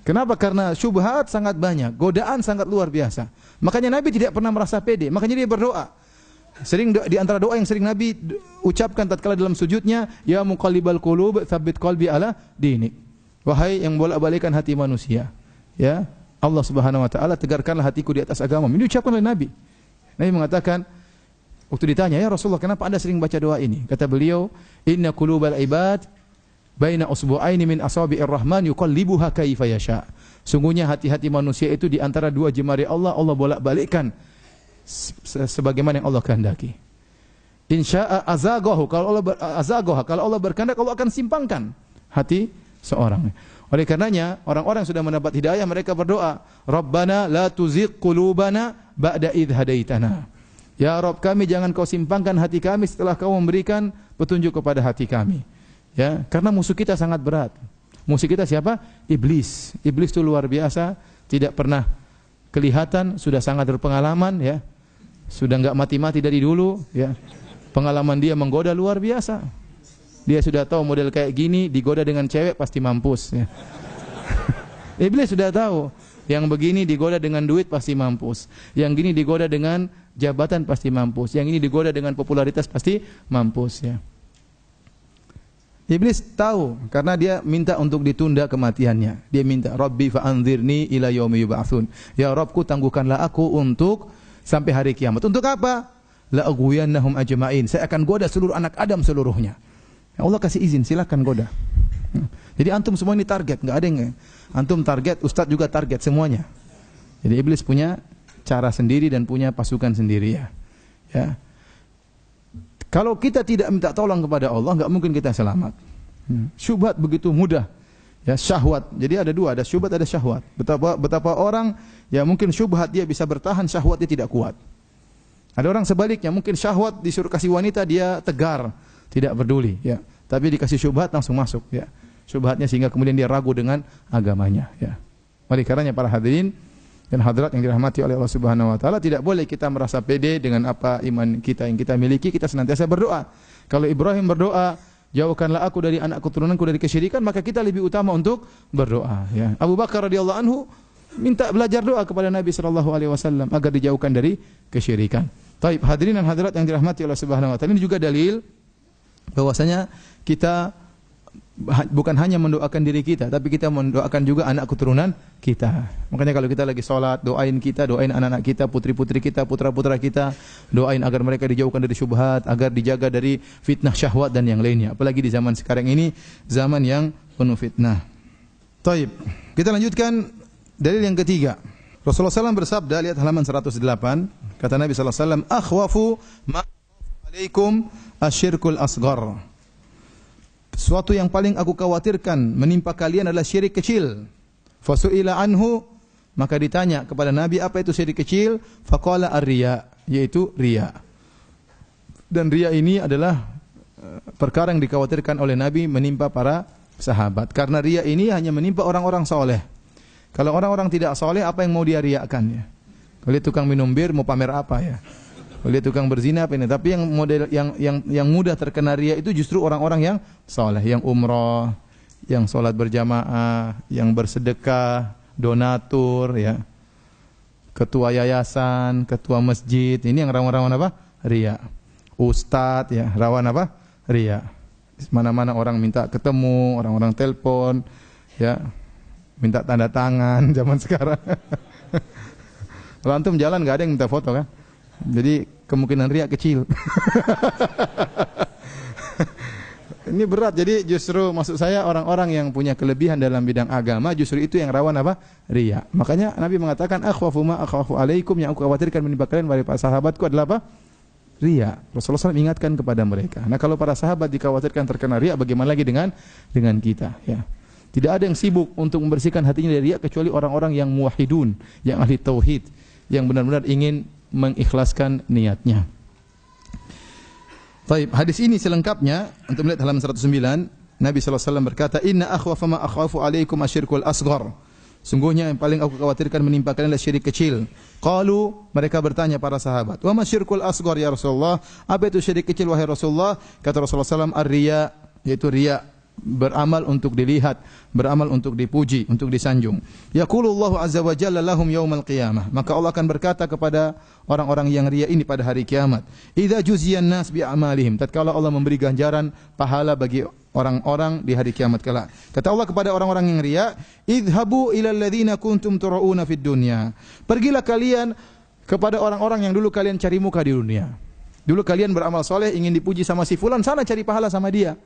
Kenapa? Karena syubhat sangat banyak, godaan sangat luar biasa. Makanya Nabi tidak pernah merasa pede. Makanya dia berdoa. Sering di antara doa yang sering Nabi ucapkan tatkala dalam sujudnya, ya muqallibal qulub tsabbit qalbi ala dinik. Wahai yang bolak-balikan hati manusia, ya Allah Subhanahu wa taala tegarkanlah hatiku di atas agama. Ini diucapkan oleh Nabi. Nabi mengatakan, waktu ditanya, ya Rasulullah, kenapa Anda sering baca doa ini? Kata beliau, inna qulubal ibad baina usbu'aini min asabi'ir rahman yuqallibuha kaifa yasha. Sungguhnya hati-hati manusia itu di antara dua jemari Allah, Allah bolak-balikkan sebagaimana yang Allah kehendaki. Insya'a azaghahu, kalau Allah berkehendak, Allah akan simpangkan hati seorang. Oleh karenanya, orang-orang yang sudah mendapat hidayah, mereka berdoa, Rabbana la tuzigh qulubana ba'da idh hadaitana. Ya Rabb kami, jangan kau simpangkan hati kami setelah kau memberikan petunjuk kepada hati kami. Ya, karena musuh kita sangat berat. Musuh kita siapa? Iblis. Iblis itu luar biasa, tidak pernah kelihatan, sudah sangat berpengalaman ya. Sudah enggak mati-mati dari dulu ya. Pengalaman dia menggoda luar biasa. Dia sudah tahu model kayak gini, digoda dengan cewek pasti mampus ya. Iblis sudah tahu. Yang begini digoda dengan duit pasti mampus. Yang gini digoda dengan jabatan pasti mampus. Yang ini digoda dengan popularitas pasti mampus ya. Iblis tahu karena dia minta untuk ditunda kematiannya. Dia minta, Rabbi fa'anzirni ila yaumi yub'atsun. Ya Rabbku, tangguhkanlah aku untuk sampai hari kiamat. Untuk apa? La aghwiyannahum ajma'in. Saya akan goda seluruh anak Adam seluruhnya. Ya Allah kasih izin, silakan goda. Jadi antum semua ini target, enggak ada yang antum target, ustaz juga target semuanya. Jadi iblis punya cara sendiri dan punya pasukan sendiri ya. Ya. Kalau kita tidak minta tolong kepada Allah, enggak mungkin kita selamat. Syubhat begitu mudah. Ya, syahwat. Jadi ada dua, ada syubhat, ada syahwat. Betapa orang ya mungkin syubhat dia bisa bertahan, syahwat dia tidak kuat. Ada orang sebaliknya, mungkin syahwat disuruh kasih wanita dia tegar, tidak peduli ya. Tapi dikasih syubhat langsung masuk ya. Syubhatnya sehingga kemudian dia ragu dengan agamanya ya. Oleh karenanya para hadirin dan hadirat yang dirahmati oleh Allah Subhanahu wa taala, tidak boleh kita merasa pede dengan apa iman kita yang kita miliki. Kita senantiasa berdoa. Kalau Ibrahim berdoa, jauhkanlah aku dari anak keturunanku dari kesyirikan, maka kita lebih utama untuk berdoa ya. Abu Bakar radhiyallahu anhu minta belajar doa kepada Nabi sallallahu alaihi wasallam agar dijauhkan dari kesyirikan. Baik, hadirin dan hadirat yang dirahmati Allah Subhanahu wa taala, ini juga dalil bahwasanya kita bukan hanya mendoakan diri kita, tapi kita mendoakan juga anak keturunan kita. Makanya kalau kita lagi sholat, doain kita, doain anak-anak kita, putri-putri kita, putra-putra kita, doain agar mereka dijauhkan dari syubhat, agar dijaga dari fitnah syahwat dan yang lainnya. Apalagi di zaman sekarang ini, zaman yang penuh fitnah. Taib. Kita lanjutkan dalil yang ketiga. Rasulullah SAW bersabda, lihat halaman 108, kata Nabi SAW, akhwafu ma alaikum asyirkul asghar. Sesuatu yang paling aku khawatirkan menimpa kalian adalah syirik kecil. Fasu'ila anhu, maka ditanya kepada Nabi apa itu syirik kecil? Faqala ar-riya, yaitu riya. Dan riya ini adalah perkara yang dikhawatirkan oleh Nabi menimpa para sahabat. Karena riya ini hanya menimpa orang-orang soleh. Kalau orang-orang tidak soleh, apa yang mau dia riakan ya? Kalau dia tukang minum bir, mau pamer apa ya? Kalau dia tukang berzina apa ini? Tapi yang model yang mudah terkena riya itu justru orang-orang yang soleh, yang umroh, yang sholat berjamaah, yang bersedekah, donatur, ya, ketua yayasan, ketua masjid, ini yang rawan-rawan apa? Riya. Ustadz, ya, rawan apa? Riya. Mana-mana orang minta ketemu, orang-orang telepon, ya, minta tanda tangan zaman sekarang. Kalau antum jalan nggak ada yang minta foto kan? Jadi kemungkinan riya kecil. Ini berat, jadi justru maksud saya orang-orang yang punya kelebihan dalam bidang agama justru itu yang rawan apa? Riya. Makanya Nabi mengatakan akhwafu ma akhwafu alaikum, yang aku khawatirkan menimpa kalian dari para sahabatku adalah apa? Riya. Rasulullah SAW ingatkan kepada mereka. Nah, kalau para sahabat dikhawatirkan terkena riya, bagaimana lagi dengan kita, ya. Tidak ada yang sibuk untuk membersihkan hatinya dari riya kecuali orang-orang yang muwahhidun, yang ahli tauhid, yang benar-benar ingin mengikhlaskan niatnya. Baik, hadis ini selengkapnya untuk melihat halaman 109, Nabi SAW berkata, "Inna akhwafa ma akhafu alaikum asyirkul asghar." Sungguhnya yang paling aku khawatirkan menimpa kalian adalah syirik kecil. Qalu, mereka bertanya para sahabat, "Wa ma syirkul asghar ya Rasulullah?" Apa itu syirik kecil wahai Rasulullah? Kata Rasulullah SAW, "Ar-riya", yaitu riya, beramal untuk dilihat, beramal untuk dipuji, untuk disanjung. Yaqulullahu azza wa jalla lahum yaumal qiyamah. Maka Allah akan berkata kepada orang-orang yang riya ini pada hari kiamat, "Idza juziyan nas bi a'malihim." Tatkala Allah memberi ganjaran pahala bagi orang-orang di hari kiamat kelak. Kata Allah kepada orang-orang yang riya, "Idhabu ilal ladzina kuntum turauna fid dunya." Pergilah kalian kepada orang-orang yang dulu kalian cari muka di dunia. Dulu kalian beramal soleh, ingin dipuji sama si fulan, sana cari pahala sama dia.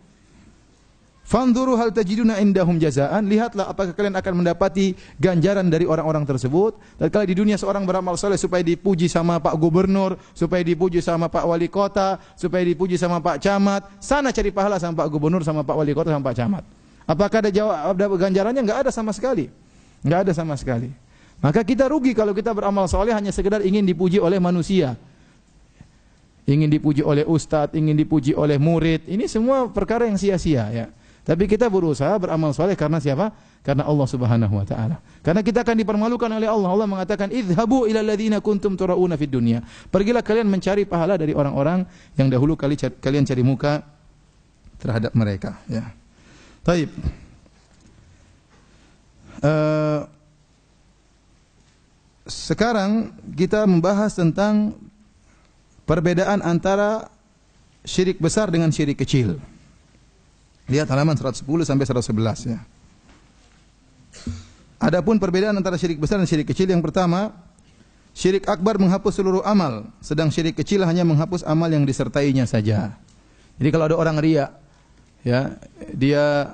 Fanzuru hal tajiduna indahum jazaan, lihatlah apakah kalian akan mendapati ganjaran dari orang-orang tersebut. Dan kalau di dunia seorang beramal soleh supaya dipuji sama Pak Gubernur, supaya dipuji sama Pak Wali Kota, supaya dipuji sama Pak Camat, sana cari pahala sama Pak Gubernur, sama Pak Wali Kota, sama Pak Camat. Apakah ada ganjarannya? Enggak ada sama sekali. Enggak ada sama sekali. Maka kita rugi kalau kita beramal soleh hanya sekedar ingin dipuji oleh manusia. Ingin dipuji oleh ustadz, ingin dipuji oleh murid. Ini semua perkara yang sia-sia, ya. Tapi kita berusaha beramal soleh karena siapa? Karena Allah Subhanahu wa taala. Karena kita akan dipermalukan oleh Allah. Allah mengatakan, "Idhabu ilal ladzina kuntum turauna fid dunya." Pergilah kalian mencari pahala dari orang-orang yang dahulu kalian cari muka terhadap mereka, ya. Baik. Sekarang kita membahas tentang perbedaan antara syirik besar dengan syirik kecil. Lihat halaman 110 sampai 111, ya. Adapun perbedaan antara syirik besar dan syirik kecil, yang pertama, syirik akbar menghapus seluruh amal, sedang syirik kecil hanya menghapus amal yang disertainya saja. Jadi kalau ada orang riya, ya, dia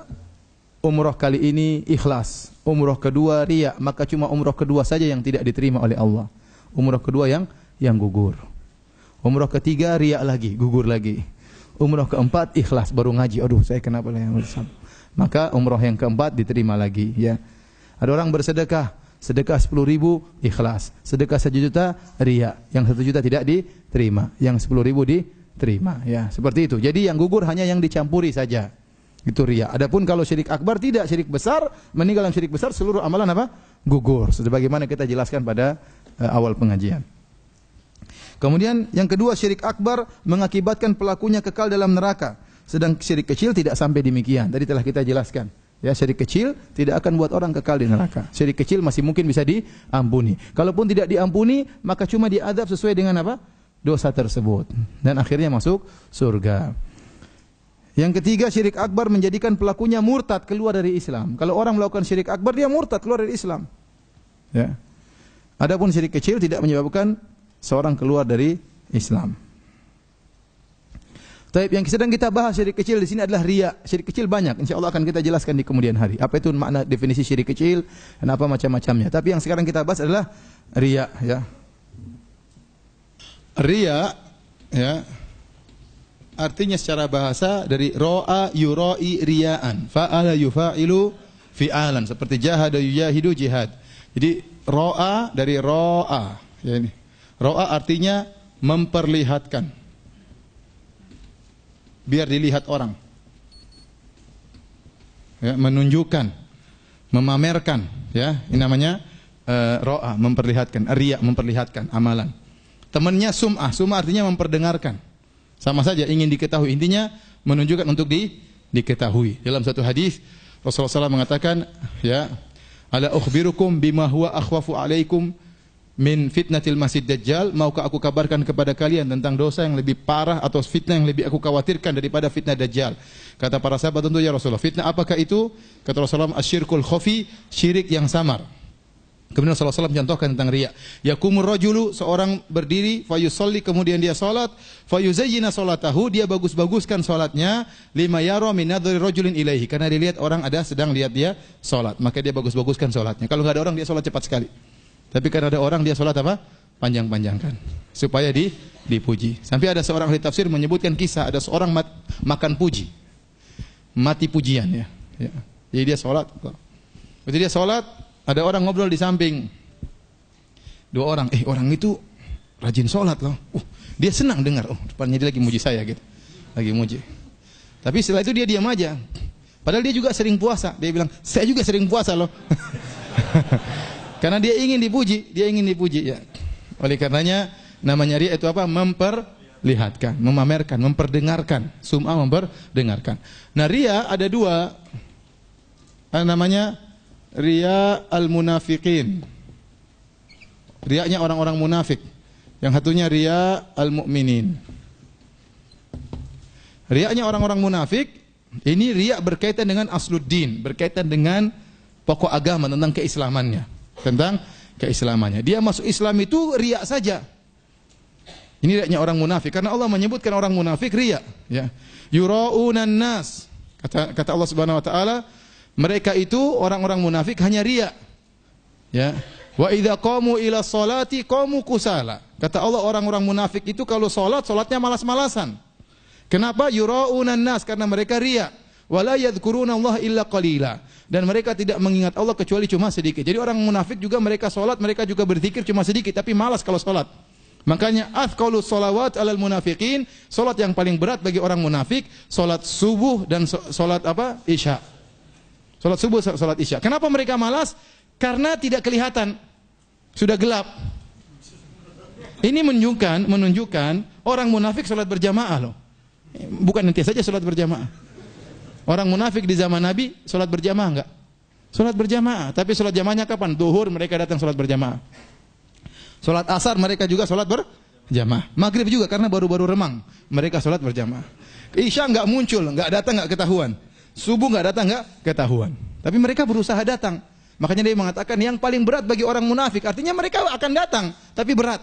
umroh kali ini ikhlas, umroh kedua riya, maka cuma umroh kedua saja yang tidak diterima oleh Allah. Umroh kedua yang gugur. Umroh ketiga riya lagi, gugur lagi. Umroh keempat ikhlas, baru ngaji. Aduh, saya kenapa yang maka umroh yang keempat diterima lagi, ya. Ada orang bersedekah, sedekah 10.000 ikhlas, sedekah 1 juta riya, yang 1 juta tidak diterima, yang 10.000 diterima, ya. Seperti itu. Jadi yang gugur hanya yang dicampuri saja. Itu riya. Adapun kalau syirik akbar tidak, syirik besar, meninggal dalam syirik besar seluruh amalan apa? Gugur. Sebagaimana kita jelaskan pada awal pengajian. Kemudian yang kedua, syirik akbar mengakibatkan pelakunya kekal dalam neraka. Sedang syirik kecil tidak sampai demikian. Tadi telah kita jelaskan. Ya, syirik kecil tidak akan buat orang kekal di neraka. Syirik kecil masih mungkin bisa diampuni. Kalaupun tidak diampuni, maka cuma diadab sesuai dengan apa? Dosa tersebut. Dan akhirnya masuk surga. Yang ketiga, syirik akbar menjadikan pelakunya murtad, keluar dari Islam. Kalau orang melakukan syirik akbar, dia murtad, keluar dari Islam. Ya. Adapun syirik kecil tidak menyebabkan seorang keluar dari Islam. Taib, yang sedang kita bahas syirik kecil di sini adalah riya. Syirik kecil banyak, insyaallah akan kita jelaskan di kemudian hari. Apa itu makna definisi syirik kecil dan apa macam-macamnya. Tapi yang sekarang kita bahas adalah riya, ya. Riya, ya, artinya secara bahasa dari ro'a yura'i riya'an, fa'ala yufa'ilu fi'alan seperti jahada yujahidu jihad. Jadi ro'a dari ro'a, ya ini. Ro'a artinya memperlihatkan. Biar dilihat orang. Ya, menunjukkan, memamerkan, ya. Ini namanya ro'a, memperlihatkan, riya, memperlihatkan amalan. Temannya sum'ah, sum'ah artinya memperdengarkan. Sama saja ingin diketahui, intinya menunjukkan untuk diketahui. Dalam satu hadis Rasulullah SAW mengatakan, ya, ala ukhbirukum bima huwa akhwafu alaikum min fitnatil masjid dajjal, maukah aku kabarkan kepada kalian tentang dosa yang lebih parah atau fitnah yang lebih aku khawatirkan daripada fitnah dajjal. Kata para sahabat, tentu ya Rasulullah. Fitnah apakah itu? Kata Rasulullah, asyirkul khafi, syirik yang samar. Kemudian Rasulullah SAW mencontohkan tentang riya. Yakumur rajulu, seorang berdiri, fayusolli, kemudian dia salat, fayuzayyina salatahu, dia bagus-baguskan salatnya, lima yara min nadhri rajulin ilaihi, karena dilihat orang ada sedang lihat dia salat, maka dia bagus-baguskan salatnya. Kalau enggak ada orang dia salat cepat sekali. Tapi karena ada orang dia salat apa? Panjang-panjangkan supaya dipuji. Sampai ada seorang ahli tafsir menyebutkan kisah ada seorang makan puji. Mati pujian, ya. Jadi dia salat. Begitu dia salat, ada orang ngobrol di samping. Dua orang, orang itu rajin sholat loh. Dia senang dengar, rupanya dia lagi muji saya gitu. Lagi muji. Tapi setelah itu dia diam aja. Padahal dia juga sering puasa. Dia bilang, saya juga sering puasa loh. Karena dia ingin dipuji, ya. Oleh karenanya namanya riya itu apa? Memperlihatkan, memamerkan, memperdengarkan. Sum'ah, memperdengarkan. Nah, riya ada dua. Namanya riya al-munafiqin. Riyanya orang-orang munafik. Yang satunya riya al-mu'minin. Riyanya orang-orang munafik, ini riya berkaitan dengan asluddin, berkaitan dengan pokok agama, tentang keislamannya. Dia masuk Islam itu riya saja. Ini riyanya orang munafik, karena Allah menyebutkan orang munafik riya, ya. Yura'unan nas. Kata Allah Subhanahu wa taala, mereka itu orang-orang munafik hanya riya. Ya. Wa idza qamu ila sholati qamu kusala. Kata Allah, orang-orang munafik itu kalau salatnya malas-malasan. Kenapa? Yura'unan nas, karena mereka riya. Wala yadhkuruna Allah illa qalila. Dan mereka tidak mengingat Allah kecuali cuma sedikit. Jadi orang munafik juga mereka salat, mereka juga berzikir cuma sedikit, tapi malas kalau salat. Makanya athqalus shalawat alal munafiqin, salat yang paling berat bagi orang munafik, salat subuh dan salat apa? Isya. Salat subuh, salat isya. Kenapa mereka malas? Karena tidak kelihatan. Sudah gelap. Ini menunjukkan orang munafik salat berjamaah loh. Bukan nanti saja salat berjamaah. Orang munafik di zaman Nabi salat berjamaah enggak? Salat berjamaah, tapi salat jamaahnya kapan? Zuhur mereka datang salat berjamaah. Salat asar mereka juga salat berjamaah. Maghrib juga karena baru-baru remang, mereka salat berjamaah. Isya enggak muncul, enggak datang, enggak ketahuan. Subuh enggak datang, enggak ketahuan. Tapi mereka berusaha datang. Makanya dia mengatakan yang paling berat bagi orang munafik, artinya mereka akan datang, tapi berat.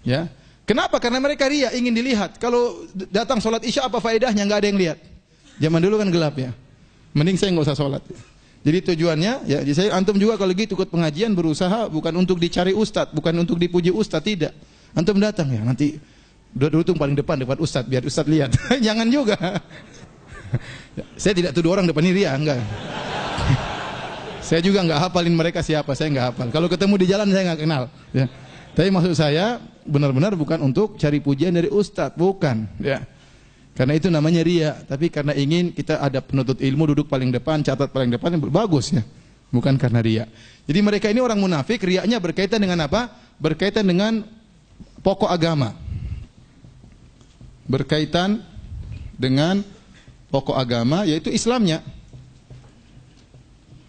Ya. Kenapa? Karena mereka riya, ingin dilihat. Kalau datang salat Isya apa faedahnya? Enggak ada yang lihat. Zaman dulu kan gelap, ya. Mending saya enggak usah salat. Jadi tujuannya, ya, saya antum juga kalau gitu ikut pengajian berusaha bukan untuk dicari ustaz, bukan untuk dipuji ustaz, tidak. Antum datang ya, nanti duduk paling depan ustaz biar ustaz lihat. Jangan juga. Saya tidak tuduh orang depan ini riya, enggak. Saya juga enggak hafalin mereka siapa, saya enggak hafal. Kalau ketemu di jalan saya enggak kenal, ya. Tapi maksud saya benar-benar bukan untuk cari pujian dari ustaz, bukan, ya. Karena itu namanya riya, tapi karena ingin kita ada penuntut ilmu duduk paling depan, catat paling depan, bagus, ya. Bukan karena riya. Jadi mereka ini orang munafik, riyanya berkaitan dengan apa? Berkaitan dengan pokok agama. Berkaitan dengan pokok agama, yaitu Islamnya.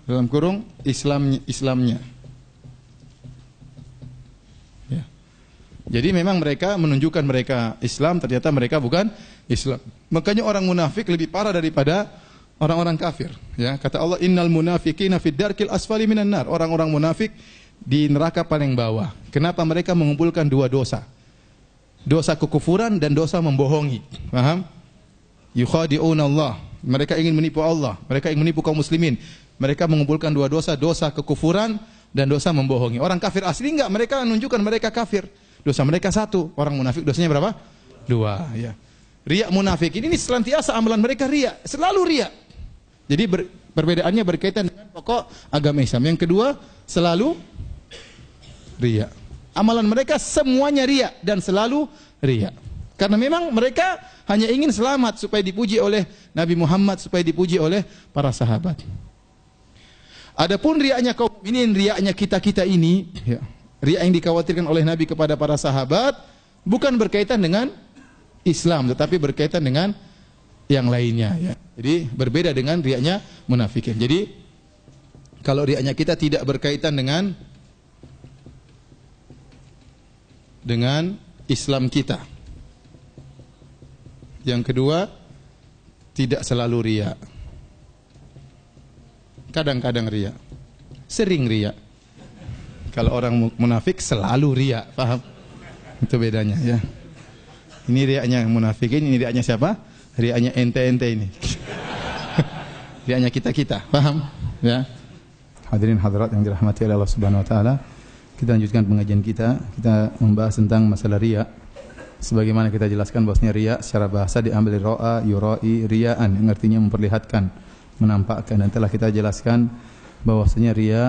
Dalam kurung Islamnya. Ya. Jadi memang mereka menunjukkan mereka Islam, ternyata mereka bukan Islam. Makanya orang munafik lebih parah daripada orang-orang kafir. Ya, kata Allah, innal munafiqina fid darkil asfali minan nar. Orang-orang munafik di neraka paling bawah. Kenapa? Mereka mengumpulkan dua dosa. Dosa kekufuran dan dosa membohongi. Paham? Yukhadi'una Allah. Mereka ingin menipu Allah. Mereka ingin menipu kaum muslimin. Mereka mengumpulkan dua dosa, dosa kekufuran dan dosa membohongi. Orang kafir asli enggak, mereka menunjukkan mereka kafir. Dosa mereka satu, orang munafik dosanya berapa? Dua, ya. Riya munafik ini senantiasa amalan mereka riya, selalu riya. Jadi Perbedaannya berkaitan dengan pokok agama Islam. Yang kedua, selalu riya. Amalan mereka semuanya riya dan selalu riya. Karena memang mereka hanya ingin selamat supaya dipuji oleh Nabi Muhammad, supaya dipuji oleh para sahabat. Adapun riaknya kaum mukminin, riaknya kita-kita ini, ya, riak yang dikhawatirkan oleh Nabi kepada para sahabat bukan berkaitan dengan Islam, tetapi berkaitan dengan yang lainnya. Ya. Jadi berbeda dengan riaknya munafikin. Jadi kalau riaknya kita tidak berkaitan dengan Islam kita. Yang kedua, tidak selalu riya. Kadang-kadang riya. Sering riya. Kalau orang munafik selalu riya, paham? Itu bedanya ya. Ini riaknya munafikin, ini riaknya siapa? Riaknya ente-ente ini. Riaknya kita-kita, paham? Ya. Hadirin hadirat yang dirahmati oleh Allah Subhanahu wa taala. Kita lanjutkan pengajian kita. Kita membahas tentang masalah riya. Sebagaimana kita jelaskan bahwasanya riya secara bahasa diambil dari ro'a, yura'i, riya'an yang artinya memperlihatkan, menampakkan, dan telah kita jelaskan bahwasanya riya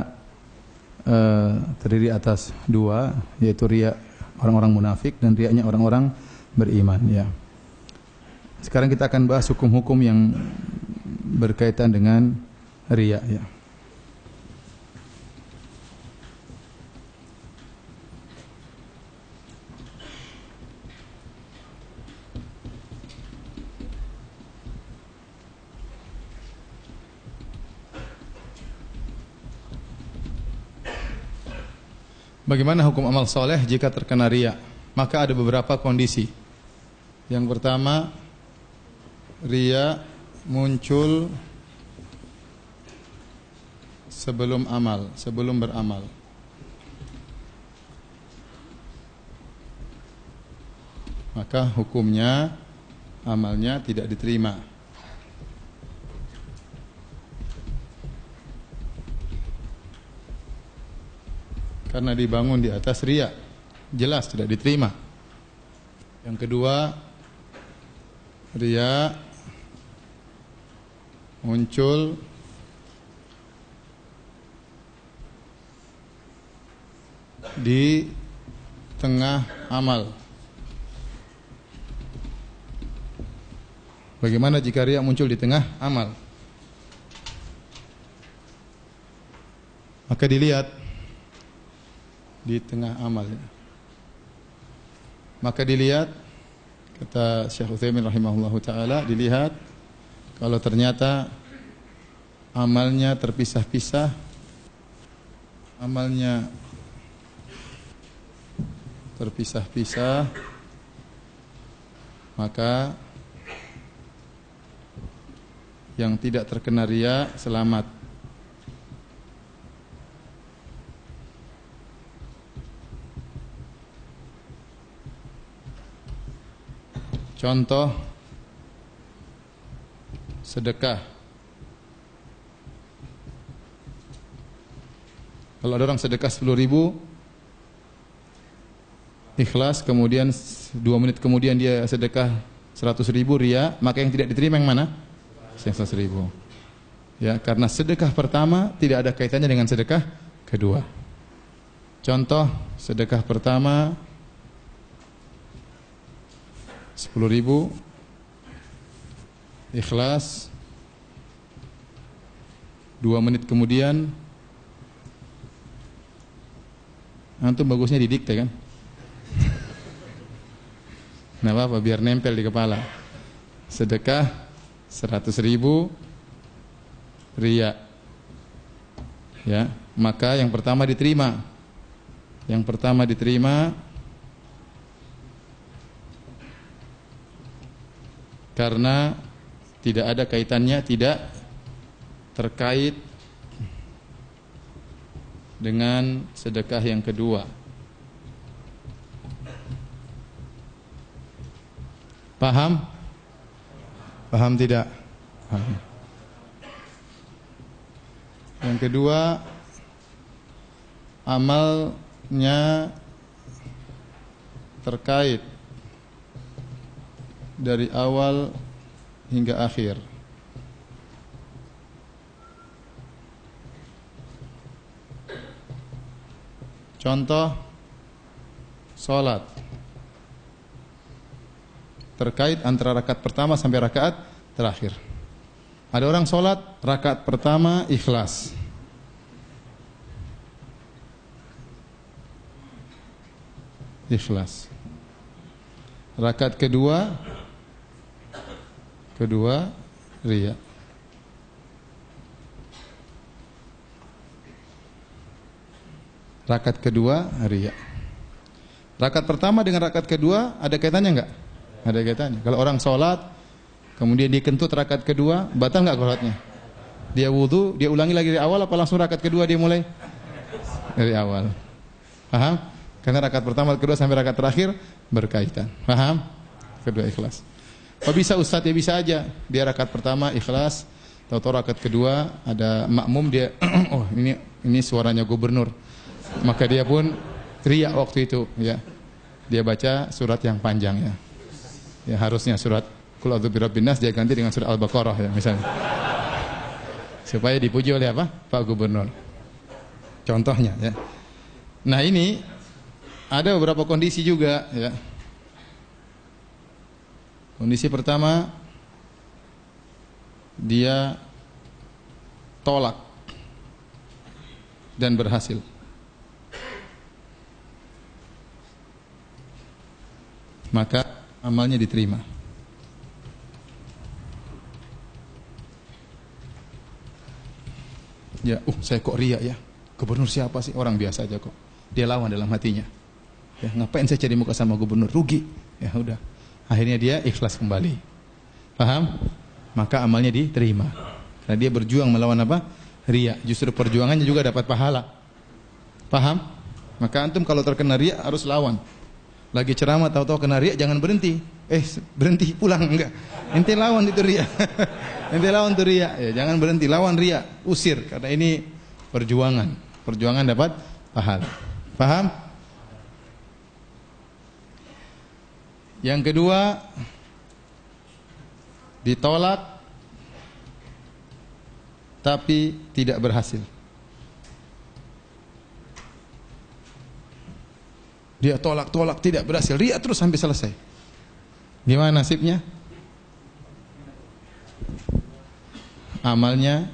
terdiri atas dua, yaitu riya orang-orang munafik dan riya'nya orang-orang beriman ya. Sekarang kita akan bahas hukum-hukum yang berkaitan dengan riya ya. Bagaimana hukum amal soleh jika terkena riya? Maka ada beberapa kondisi. Yang pertama, riya muncul sebelum amal, sebelum beramal. Maka hukumnya amalnya tidak diterima. Karena dibangun di atas riya, jelas tidak diterima. Yang kedua, riya muncul di tengah amal. Bagaimana jika riya muncul di tengah amal? Maka dilihat di tengah amal. Maka dilihat, kata Syekh Utsaimin rahimahullahu taala, dilihat kalau ternyata amalnya terpisah-pisah, amalnya terpisah-pisah, maka yang tidak terkena riya selamat. Contoh sedekah. Kalau ada orang sedekah 10.000, ikhlas, kemudian 2 menit kemudian dia sedekah 100.000 riya, maka yang tidak diterima yang mana? Yang 100.000. Ya, karena sedekah pertama tidak ada kaitannya dengan sedekah kedua. Contoh sedekah pertama 10.000, ikhlas, 2 menit kemudian, antum bagusnya didikte kan? Nah apa, biar nempel di kepala. Sedekah 100.000 riya, ya, maka yang pertama diterima. Yang pertama diterima karena tidak ada kaitannya, tidak terkait dengan sedekah yang kedua. Paham? Paham tidak? Paham. Yang kedua, amalnya terkait dari awal hingga akhir. contoh salat terkait antara rakaat pertama sampai rakaat terakhir. Ada orang salat rakaat pertama ikhlas. Ikhlas. Rakaat kedua riya. Rakaat kedua riya. Rakaat pertama dengan rakaat kedua ada kaitannya enggak? Ada kaitannya. Kalau orang sholat kemudian dia kentut rakaat kedua, batal enggak sholatnya? Dia wudu, dia ulangi lagi dari awal apa langsung rakaat kedua dia mulai dari awal? Paham? Karena rakaat pertama, kedua sampai rakaat terakhir berkaitan. Paham? Kedua ikhlas. Kok bisa Ustaz? Ya bisa aja. Dia rakaat pertama ikhlas, tahu-tahu rakaat kedua ada makmum dia oh ini suaranya gubernur. Maka dia pun riya waktu itu ya. Dia baca surat yang panjang ya. Ya harusnya surat Qul a'udzu birabbin nas dia ganti dengan surat Al-Baqarah ya misalnya. Supaya dipuji oleh apa? Pak Gubernur. Contohnya ya. Nah, ini ada beberapa kondisi juga ya. Kondisi pertama dia tolak dan berhasil. Maka amalnya diterima. Ya, saya kok riya ya. Gubernur siapa sih? Orang biasa aja kok. Dia lawan dalam hatinya. Ya, ngapain saya cari muka sama gubernur? Rugi. Ya udah. Akhirnya dia ikhlas kembali. Paham? Maka amalnya diterima. Karena dia berjuang melawan apa? Riya. Justru perjuangannya juga dapat pahala. Paham? Maka antum kalau terkena riya harus lawan. Lagi ceramah tahu-tahu kena riya jangan berhenti. Berhenti pulang enggak. Ente lawan itu riya. Ente lawan itu riya. Ya, jangan berhenti lawan riya. Usir karena ini perjuangan. Perjuangan dapat pahala. Paham? Yang kedua ditolak tapi tidak berhasil. Dia tolak tidak berhasil, riya terus sampai selesai. Gimana nasibnya? Amalnya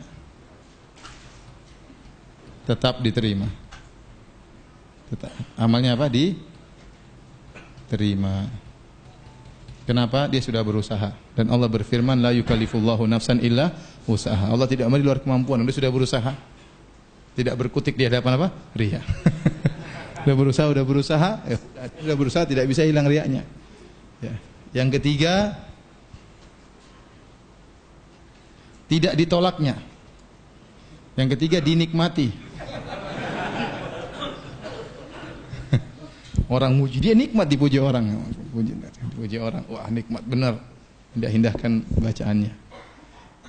tetap diterima. Amalnya apa? Diterima. Kenapa? Dia sudah berusaha. Dan Allah berfirman, la yukallifullahu nafsan illa usaha. Allah tidak mau di luar kemampuan. Dia sudah berusaha. Tidak berkutik di hadapan apa? Riya. Sudah berusaha tidak bisa hilang riyanya. Ya. Yang ketiga, tidak ditolaknya. Yang ketiga dinikmati. Orang muji, dia nikmat dipuji orang. Puji orang, wah nikmat benar. Indah-indahkan bacaannya.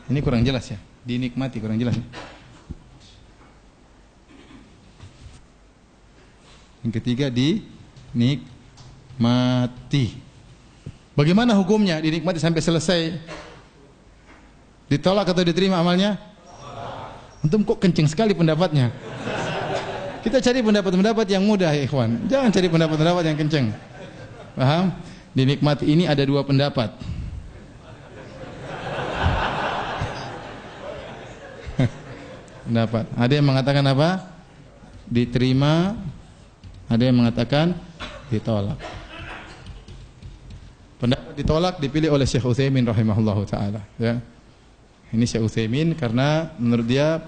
Ini kurang jelas ya. Dinikmati kurang jelas ya. Yang ketiga dinikmati. Bagaimana hukumnya? Dinikmati sampai selesai. Ditolak atau diterima amalnya? Antum kok kenceng sekali pendapatnya. Kita cari pendapat-pendapat yang mudah ya ikhwan. Jangan cari pendapat-pendapat yang kenceng. Paham? Dinikmati ini ada dua pendapat. Pendapat. Ada yang mengatakan apa? Diterima. Ada yang mengatakan ditolak. Pendapat ditolak dipilih oleh Syekh Utsaimin rahimahullahu taala ya. Ini Syekh Utsaimin karena menurut dia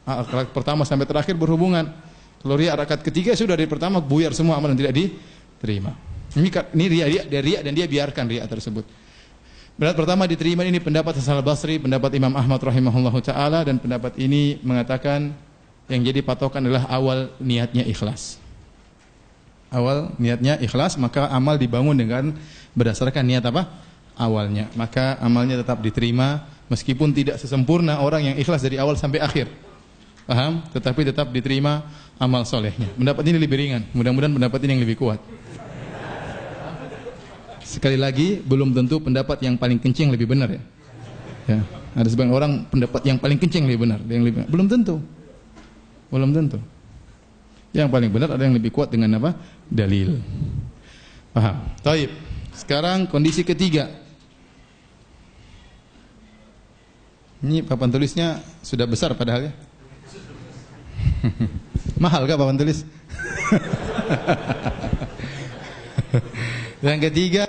rakaat pertama sampai terakhir berhubungan. Kalau riya rakaat ketiga sudah dari pertama buyar semua amalan tidak diterima. Ini riya dan dia biarkan riya tersebut. Pendapat pertama diterima ini pendapat Hasan al-Basri, pendapat Imam Ahmad rahimahullahu taala dan pendapat ini mengatakan yang jadi patokan adalah awal niatnya ikhlas. Awal niatnya ikhlas, maka amal dibangun dengan berdasarkan niat apa? Awalnya. Maka amalnya tetap diterima meskipun tidak sesempurna orang yang ikhlas dari awal sampai akhir. Paham? Tetapi tetap diterima amal solehnya. Pendapat ini lebih ringan. Mudah-mudahan pendapat ini yang lebih kuat. Sekali lagi, belum tentu pendapat yang paling kencing lebih benar ya. Ya. Ada sebagian orang pendapat yang paling kencing lebih benar. Belum tentu. Belum tentu. Yang paling benar ada yang lebih kuat dengan apa? Dalil. Paham? Taib. Sekarang kondisi ketiga. Ini papan tulisnya sudah besar padahal ya. Mahal kah papan tulis? Yang ketiga,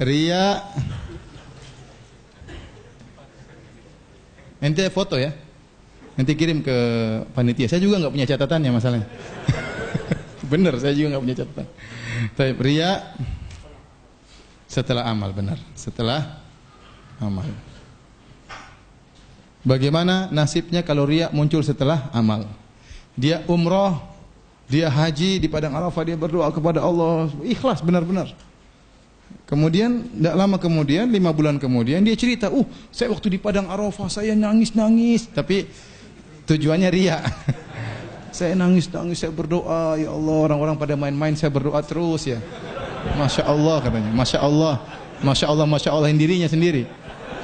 riya. Nanti foto ya. Nanti kirim ke panitia. Saya juga nggak punya catatannya masalahnya. Benar, saya juga nggak punya catatan. Tapi riya setelah amal, benar. Setelah amal. Bagaimana nasibnya kalau riya muncul setelah amal? Dia umroh, dia haji di padang Arafah, dia berdoa kepada Allah, ikhlas benar-benar. Kemudian, tidak lama kemudian, 5 bulan kemudian, dia cerita, saya waktu di padang Arafah, saya nangis-nangis. Tapi tujuannya riya. Saya nangis-nangis, saya berdoa, ya Allah, orang-orang pada main-main, saya berdoa terus ya. Masya Allah katanya, Masya Allah, Masya Allah, Masya Allahin dirinya sendiri.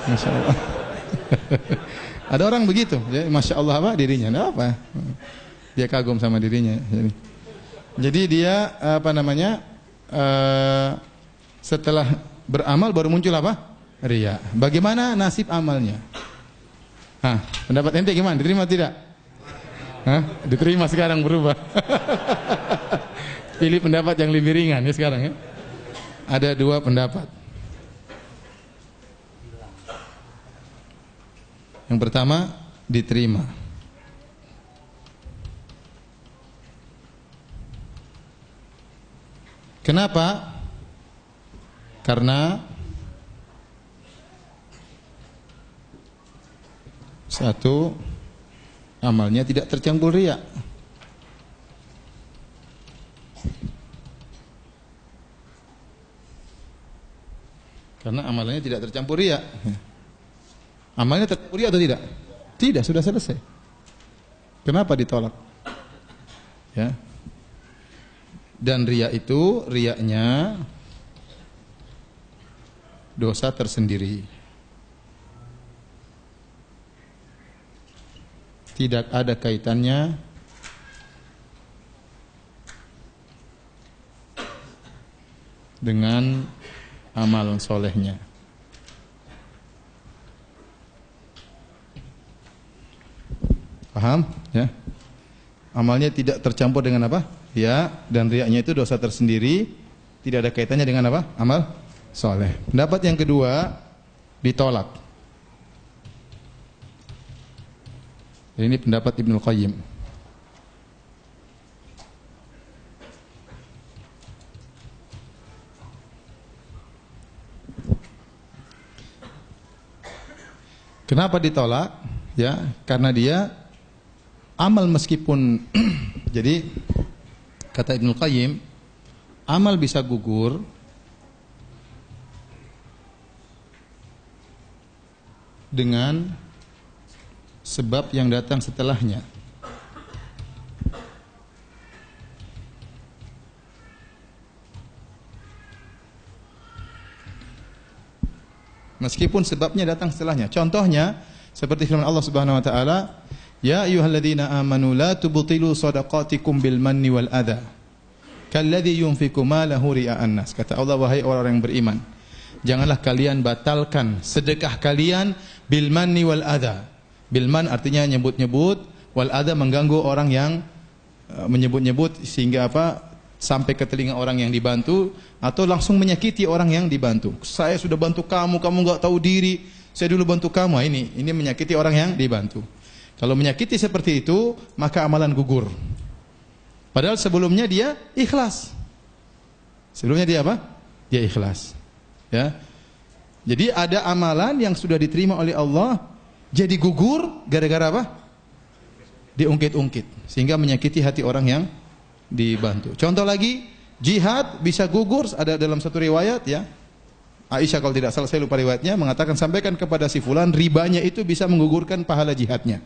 Masya Allah. Ada orang begitu, ya, Masya Allah apa dirinya, tidak apa. Dia kagum sama dirinya. Jadi dia apa namanya? Setelah beramal baru muncul apa? Riya. Bagaimana nasib amalnya? Pendapat ente gimana? Diterima tidak? Diterima sekarang berubah. Pilih pendapat yang lebih ringan ya sekarang ya. Ada 2 pendapat. Yang pertama, diterima. Kenapa? Karena satu, amalnya tidak tercampur riya. Karena amalannya tidak tercampur riya. Amalnya tercampur riya atau tidak? Tidak, sudah selesai. Kenapa ditolak? Ya. Dan riya itu, riyanya dosa tersendiri. Tidak ada kaitannya dengan amal solehnya. Paham? Ya. Amalnya tidak tercampur dengan apa? Ya, dan riyanya itu dosa tersendiri, tidak ada kaitannya dengan apa? Amal soleh. Pendapat yang kedua ditolak. Ini pendapat Ibnul Qayyim. Kenapa ditolak? Ya, karena dia amal meskipun jadi kata Ibnul Qayyim, amal bisa gugur dengan sebab yang datang setelahnya. Meskipun sebabnya datang setelahnya. Contohnya seperti firman Allah Subhanahu wa taala, "Ya ayyuhalladzina amanu la tubtilu shadaqatikum bil manni wal adha kalladzi yunfiqu malahu ria'an nas." Kata Allah, wahai orang-orang yang beriman, janganlah kalian batalkan sedekah kalian bil manni wal adha. Bil man artinya nyebut-nyebut, wal adha mengganggu orang yang menyebut-nyebut sehingga apa? Sampai ke telinga orang yang dibantu atau langsung menyakiti orang yang dibantu. Saya sudah bantu kamu, kamu enggak tahu diri. Saya dulu bantu kamu. Ini menyakiti orang yang dibantu. Kalau menyakiti seperti itu, maka amalan gugur. Padahal sebelumnya dia ikhlas. Sebelumnya dia apa? Dia ikhlas. Ya. Jadi ada amalan yang sudah diterima oleh Allah jadi gugur gara-gara apa? Diungkit-ungkit sehingga menyakiti hati orang yang dibantu. Contoh lagi, jihad bisa gugur, ada dalam satu riwayat ya. Aisyah kalau tidak salah, saya lupa riwayatnya, mengatakan sampaikan kepada si fulan ribanya itu bisa menggugurkan pahala jihadnya.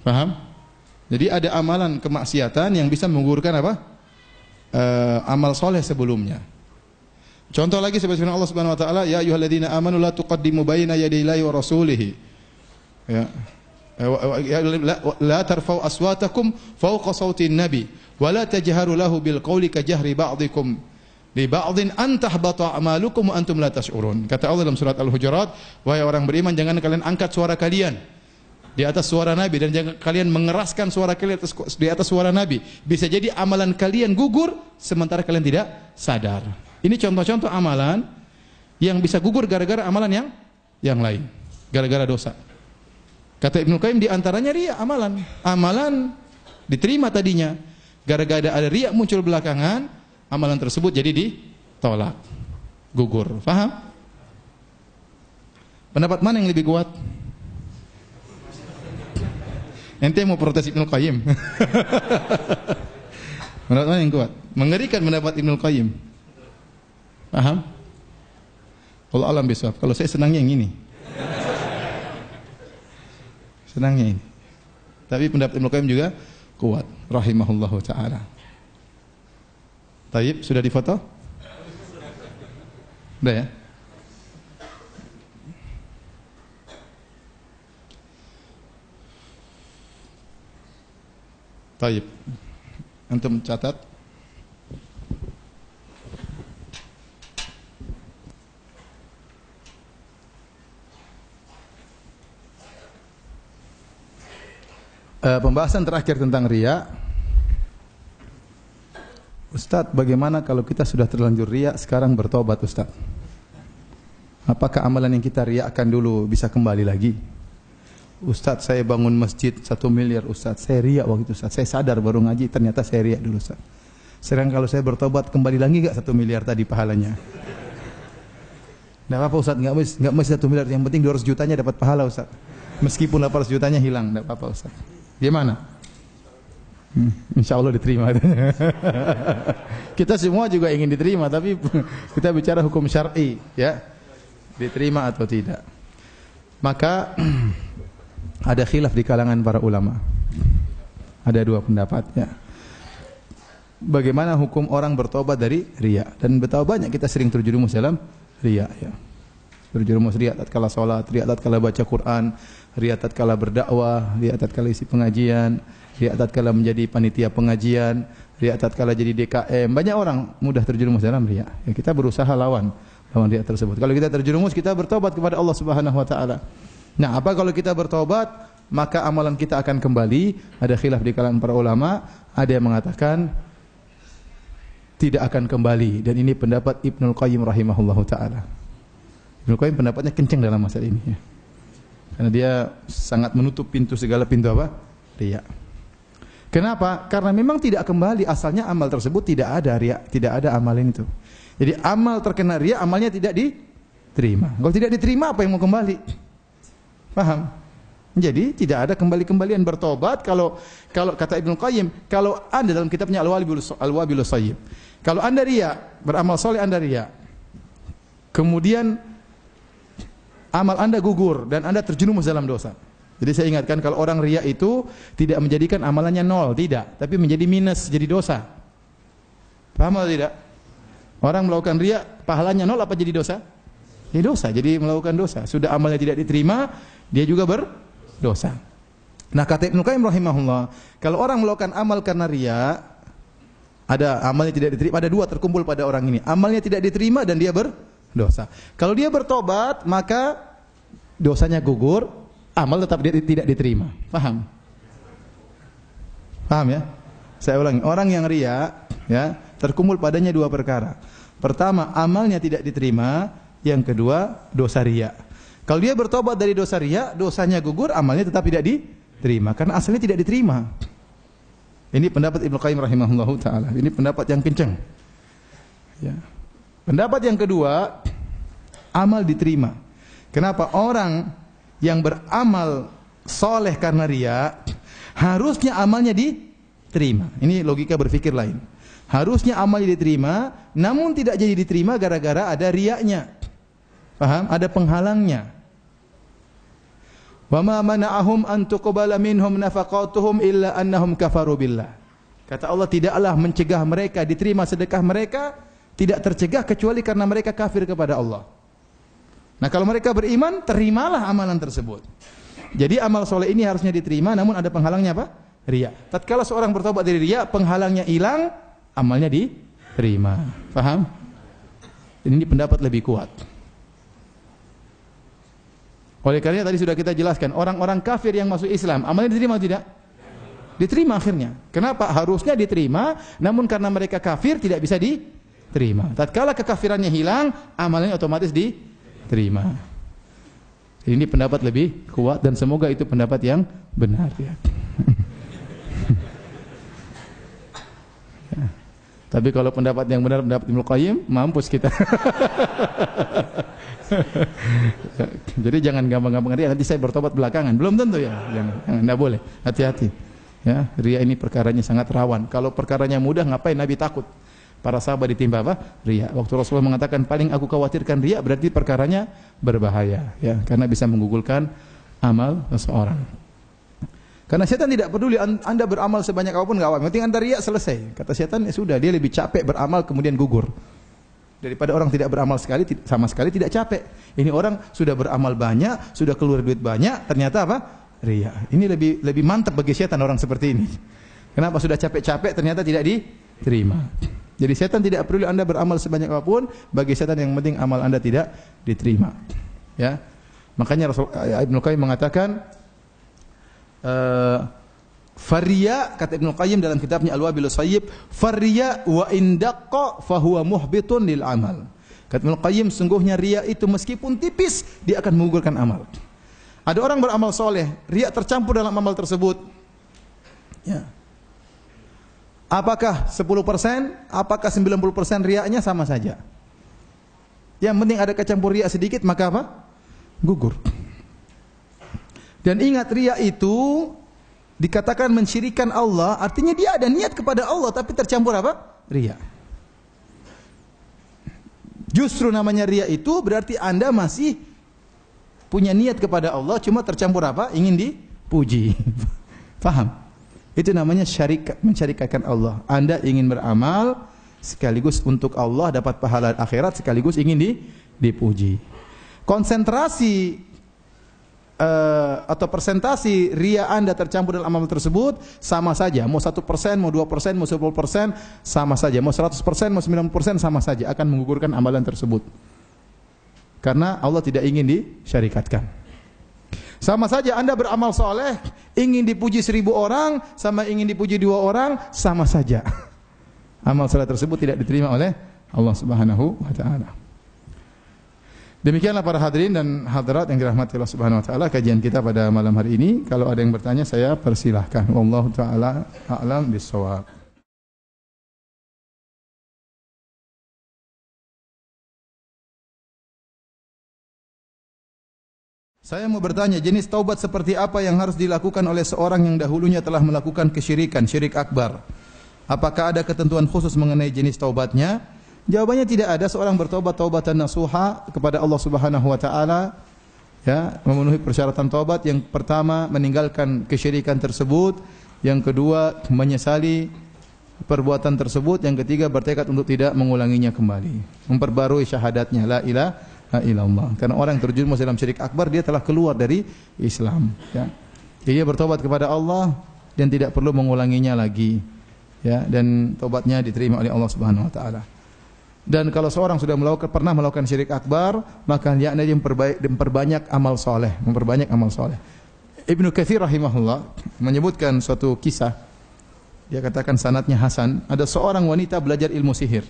Paham? Jadi ada amalan kemaksiatan yang bisa menggugurkan apa? Amal soleh sebelumnya. Contoh lagi seperti firman Allah Subhanahu wa taala, ya ayyuhalladzina amanu la tuqaddimu baina yadayillahi wa rasulihi. Ya. la tarfa'u aswatakum fawqa sautin nabi wa la tajharu lahu bil qawli ka jahri ba'dikum li ba'din an tahbata a'malukum wa antum la tash'urun. Kata Allah dalam surat Al-Hujurat, wahai orang beriman, jangan kalian angkat suara kalian di atas suara Nabi, dan jangan kalian mengeraskan suara kalian di atas suara Nabi. Bisa jadi amalan kalian gugur sementara kalian tidak sadar. Ini contoh-contoh amalan yang bisa gugur gara-gara amalan yang lain, gara-gara dosa. Kata Ibnu Qayyim, di antaranya riya, amalan diterima tadinya, gara-gara ada riya muncul belakangan, amalan tersebut jadi ditolak, gugur. Paham? Pendapat mana yang lebih kuat? Ente mau protes Ibnu Qayyim? Pendapat mana yang kuat? Mengerikan pendapat Ibnu Qayyim. Paham? Allah alam bisawab. Kalau saya senangnya yang ini. Senangnya ini. Tapi pendapat Ibnu Qayyim juga kuat, rahimahullahu taala. Taib, sudah difoto? Udah ya? Taib. Antum catat. Pembahasan terakhir tentang riya. Ustaz, bagaimana kalau kita sudah terlanjur riya, sekarang bertobat Ustaz? Apakah amalan yang kita riakan dulu bisa kembali lagi? Ustaz, saya bangun masjid 1 miliar Ustaz, saya riya waktu itu Ustaz, saya sadar baru ngaji, ternyata saya riya dulu Ustaz. Sekarang kalau saya bertobat, kembali lagi gak 1 miliar tadi pahalanya? Tidak apa-apa Ustaz, gak mesti 1 miliar, yang penting 200 jutanya dapat pahala Ustaz. Meskipun 800 jutanya hilang, tidak apa-apa Ustaz. Gimana? Insya Allah diterima. Kita semua juga ingin diterima, tapi kita bicara hukum syar'i, ya, diterima atau tidak. Maka ada khilaf di kalangan para ulama. Ada 2 pendapat, ya. Bagaimana hukum orang bertobat dari riya? Dan betapa banyak kita sering terjerumus dalam riya, ya. Terjerumus riya tatkala salat, riya tatkala baca Quran, riya tatkala berdakwah, riya tatkala isi pengajian, riya tatkala menjadi panitia pengajian, riya tatkala jadi DKM. Banyak orang mudah terjerumus dalam riya. Ya, kita berusaha lawan riya tersebut. Kalau kita terjerumus, kita bertobat kepada Allah Subhanahu wa taala. Nah, apa kalau kita bertobat, maka amalan kita akan kembali? Ada khilaf di kalangan para ulama, ada yang mengatakan tidak akan kembali, dan ini pendapat Ibnu Qayyim rahimahullahu taala. Ibnu Qayyim pendapatnya kencang dalam masalah ini, ya. Karena dia sangat menutup pintu segala pintu apa? Riya. Kenapa? Karena memang tidak kembali, asalnya amal tersebut tidak ada riya, tidak ada amalan itu. Jadi amal terkena riya, amalnya tidak diterima. Kalau tidak diterima, apa yang mau kembali? Paham? Jadi tidak ada kembali-kembalian. Bertobat, kalau kata Ibnu Qayyim, kalau Anda dalam kitabnya Al-Wabilus Shayyib, kalau Anda riya, beramal soleh Anda riya, kemudian amal Anda gugur dan Anda terjerumus dalam dosa. Jadi saya ingatkan, kalau orang riya itu tidak menjadikan amalannya 0, tidak, tapi menjadi minus, jadi dosa. Paham atau tidak? Orang melakukan riya, pahalanya 0 apa jadi dosa? Jadi dosa, jadi melakukan dosa. Sudah amalnya tidak diterima, dia juga berdosa. Nah, kata Ibnu Qayyim rahimahullah, kalau orang melakukan amal karena riya, ada amalnya tidak diterima, ada 2 terkumpul pada orang ini. Amalnya tidak diterima dan dia berdosa. Kalau dia bertobat, maka dosanya gugur, amal tetap tidak diterima. Paham? Paham ya? Saya ulangi, orang yang riya, ya, terkumpul padanya 2 perkara. Pertama, amalnya tidak diterima, yang kedua, dosa riya. Kalau dia bertobat dari dosa riya, dosanya gugur, amalnya tetap tidak diterima karena asalnya tidak diterima. Ini pendapat Ibnu Qayyim rahimahullahu taala. Ini pendapat yang kencang. Ya. Pendapat yang kedua, amal diterima. Kenapa? Orang yang beramal soleh karena riya, harusnya amalnya diterima. Ini logika berpikir lain. Harusnya amalnya diterima, namun tidak jadi diterima gara-gara ada riyanya. Paham? Ada penghalangnya. Wa ma mana'ahum an tuqbala minhum nafaqatuhum illa annahum kafaru billah. Kata Allah, tidaklah mencegah mereka diterima sedekah mereka, tidak tercegah kecuali karena mereka kafir kepada Allah. Nah, kalau mereka beriman, terimalah amalan tersebut. Jadi amal soleh ini harusnya diterima, namun ada penghalangnya apa? Riya. Tatkala seorang bertobat dari riya, penghalangnya hilang, amalnya diterima. Paham? Ini pendapat lebih kuat. Oleh karena tadi sudah kita jelaskan, orang-orang kafir yang masuk Islam, amalnya diterima atau tidak? Diterima akhirnya. Kenapa? Harusnya diterima, namun karena mereka kafir tidak bisa diterima. Tatkala kekafirannya hilang, amalnya otomatis diterima. Ini pendapat lebih kuat dan semoga itu pendapat yang benar ya. Tapi kalau pendapat yang benar pendapat Ibnu Qayyim, mampus kita. Jadi jangan gampang-gampang riya, nanti saya bertobat belakangan. Belum tentu ya. Jangan, enggak boleh. Hati-hati. Ya, riya ini perkaranya sangat rawan. Kalau perkaranya mudah, ngapain Nabi takut? Para sahabat ditimpa apa? Riya. Waktu Rasulullah mengatakan paling aku khawatirkan riya, berarti perkaranya berbahaya, ya, karena bisa menggugurkan amal seseorang. Karena setan tidak peduli Anda beramal sebanyak apapun enggak apa-apa. Penting Anda riya selesai. Kata setan, ya sudah, dia lebih capek beramal kemudian gugur daripada orang tidak beramal sekali, sama sekali tidak capek. Ini orang sudah beramal banyak, sudah keluar duit banyak, ternyata apa? Riya. Ini lebih mantap bagi setan orang seperti ini. Kenapa? Sudah capek-capek ternyata tidak diterima. Jadi setan tidak perlu Anda beramal sebanyak apapun, bagi setan yang penting amal Anda tidak diterima. Ya. Makanya Ibnu Qayyim mengatakan Fariya, kata Ibnu Qayyim dalam kitabnya Al-Wabilus Sayyib, fariya wa indaqqa fahuwa muhbitun lil amal. Kata Ibnu Qayyim, sungguhnya riya itu meskipun tipis, dia akan menggugurkan amal. Ada orang beramal soleh, riya tercampur dalam amal tersebut. Ya. Apakah 10%, apakah 90% riyanya sama saja. Yang penting ada kecampur riya sedikit, maka apa? Gugur. Dan ingat, riya itu dikatakan mensyirikan Allah, artinya dia ada niat kepada Allah tapi tercampur apa? Riya. Justru namanya riya itu berarti Anda masih punya niat kepada Allah, cuma tercampur apa? Ingin dipuji. Faham? Itu namanya syarik, mensyarikatkan Allah. Anda ingin beramal sekaligus untuk Allah dapat pahala akhirat, sekaligus ingin dipuji. Konsentrasi atau persentasi riya Anda tercampur dalam amal tersebut sama saja. Mau 1%, mau 2%, mau 10% sama saja. Mau 100%, mau 90% sama saja, akan menggugurkan amalan tersebut. Karena Allah tidak ingin disyarikatkan. Sama saja Anda beramal soleh, ingin dipuji 1000 orang, sama ingin dipuji 2 orang, sama saja. Amal soleh tersebut tidak diterima oleh Allah Subhanahu wa Ta'ala. Demikianlah para hadirin dan hadirat yang dirahmati Allah Subhanahu wa Ta'ala, kajian kita pada malam hari ini. Kalau ada yang bertanya, saya persilahkan. Wallahu ta'ala a'lam bissawab. Saya mau bertanya, jenis taubat seperti apa yang harus dilakukan oleh seorang yang dahulunya telah melakukan kesyirikan, syirik akbar? Apakah ada ketentuan khusus mengenai jenis taubatnya? Jawabannya tidak ada. Seorang bertobat taubatan nasuha kepada Allah Subhanahu wa Ta'ala, ya, memenuhi persyaratan taubat. Yang pertama, meninggalkan kesyirikan tersebut. Yang kedua, menyesali perbuatan tersebut. Yang ketiga, bertekad untuk tidak mengulanginya kembali, memperbarui syahadatnya la ilaha illallah. Karena orang yang terjerumus dalam syirik akbar, dia telah keluar dari Islam, ya. Jadi dia bertobat kepada Allah dan tidak perlu mengulanginya lagi, ya, dan taubatnya diterima oleh Allah Subhanahu wa Ta'ala. Dan kalau seorang sudah pernah melakukan syirik akbar, maka hendaknya dia memperbanyak amal soleh, memperbanyak amal soleh. Ibnu Katsir rahimahullah menyebutkan suatu kisah. Dia katakan sanadnya hasan. Ada seorang wanita belajar ilmu sihir.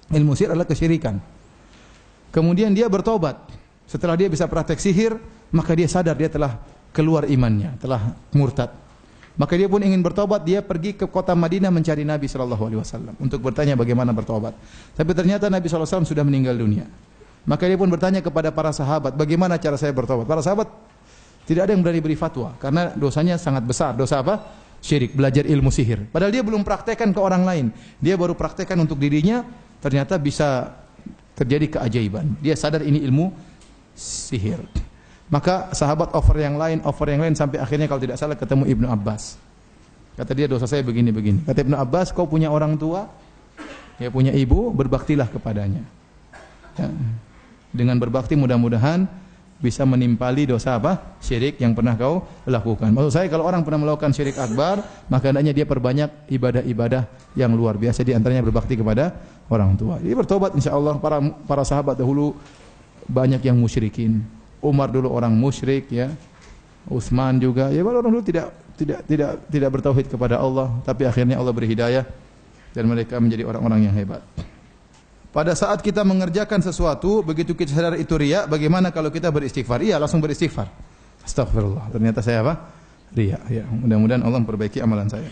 Ilmu sihir adalah kesyirikan. Kemudian dia bertobat. Setelah dia bisa praktek sihir, maka dia sadar dia telah keluar imannya, telah murtad. Maka dia pun ingin bertobat, dia pergi ke kota Madinah mencari Nabi SAW untuk bertanya bagaimana bertobat. Tapi ternyata Nabi SAW sudah meninggal dunia. Maka dia pun bertanya kepada para sahabat, bagaimana cara saya bertobat? Para sahabat tidak ada yang berani beri fatwa, karena dosanya sangat besar. Dosa apa? Syirik, belajar ilmu sihir. Padahal dia belum praktekkan ke orang lain. Dia baru praktekkan untuk dirinya, ternyata bisa terjadi keajaiban. Dia sadar ini ilmu sihir. Maka sahabat offer yang lain sampai akhirnya kalau tidak salah ketemu Ibnu Abbas. Kata dia, dosa saya begini-begini. Kata Ibnu Abbas, kau punya orang tua, ya punya ibu, berbaktilah kepadanya. Ya. Dengan berbakti mudah-mudahan bisa menimpali dosa apa? Syirik yang pernah kau lakukan. Maksud saya kalau orang pernah melakukan syirik akbar, maka hendaknya dia perbanyak ibadah-ibadah yang luar biasa, di antaranya berbakti kepada orang tua. Jadi bertobat insyaallah. Para sahabat dahulu banyak yang musyrikin. Umar dulu orang musyrik ya. Utsman juga. Ya orang dulu tidak bertauhid kepada Allah, tapi akhirnya Allah beri hidayah dan mereka menjadi orang-orang yang hebat. Pada saat kita mengerjakan sesuatu, begitu kita sadar itu riya, bagaimana kalau kita beristighfar? Iya, langsung beristighfar. Astagfirullah. Ternyata saya apa? Riya. Ya, mudah-mudahan Allah memperbaiki amalan saya.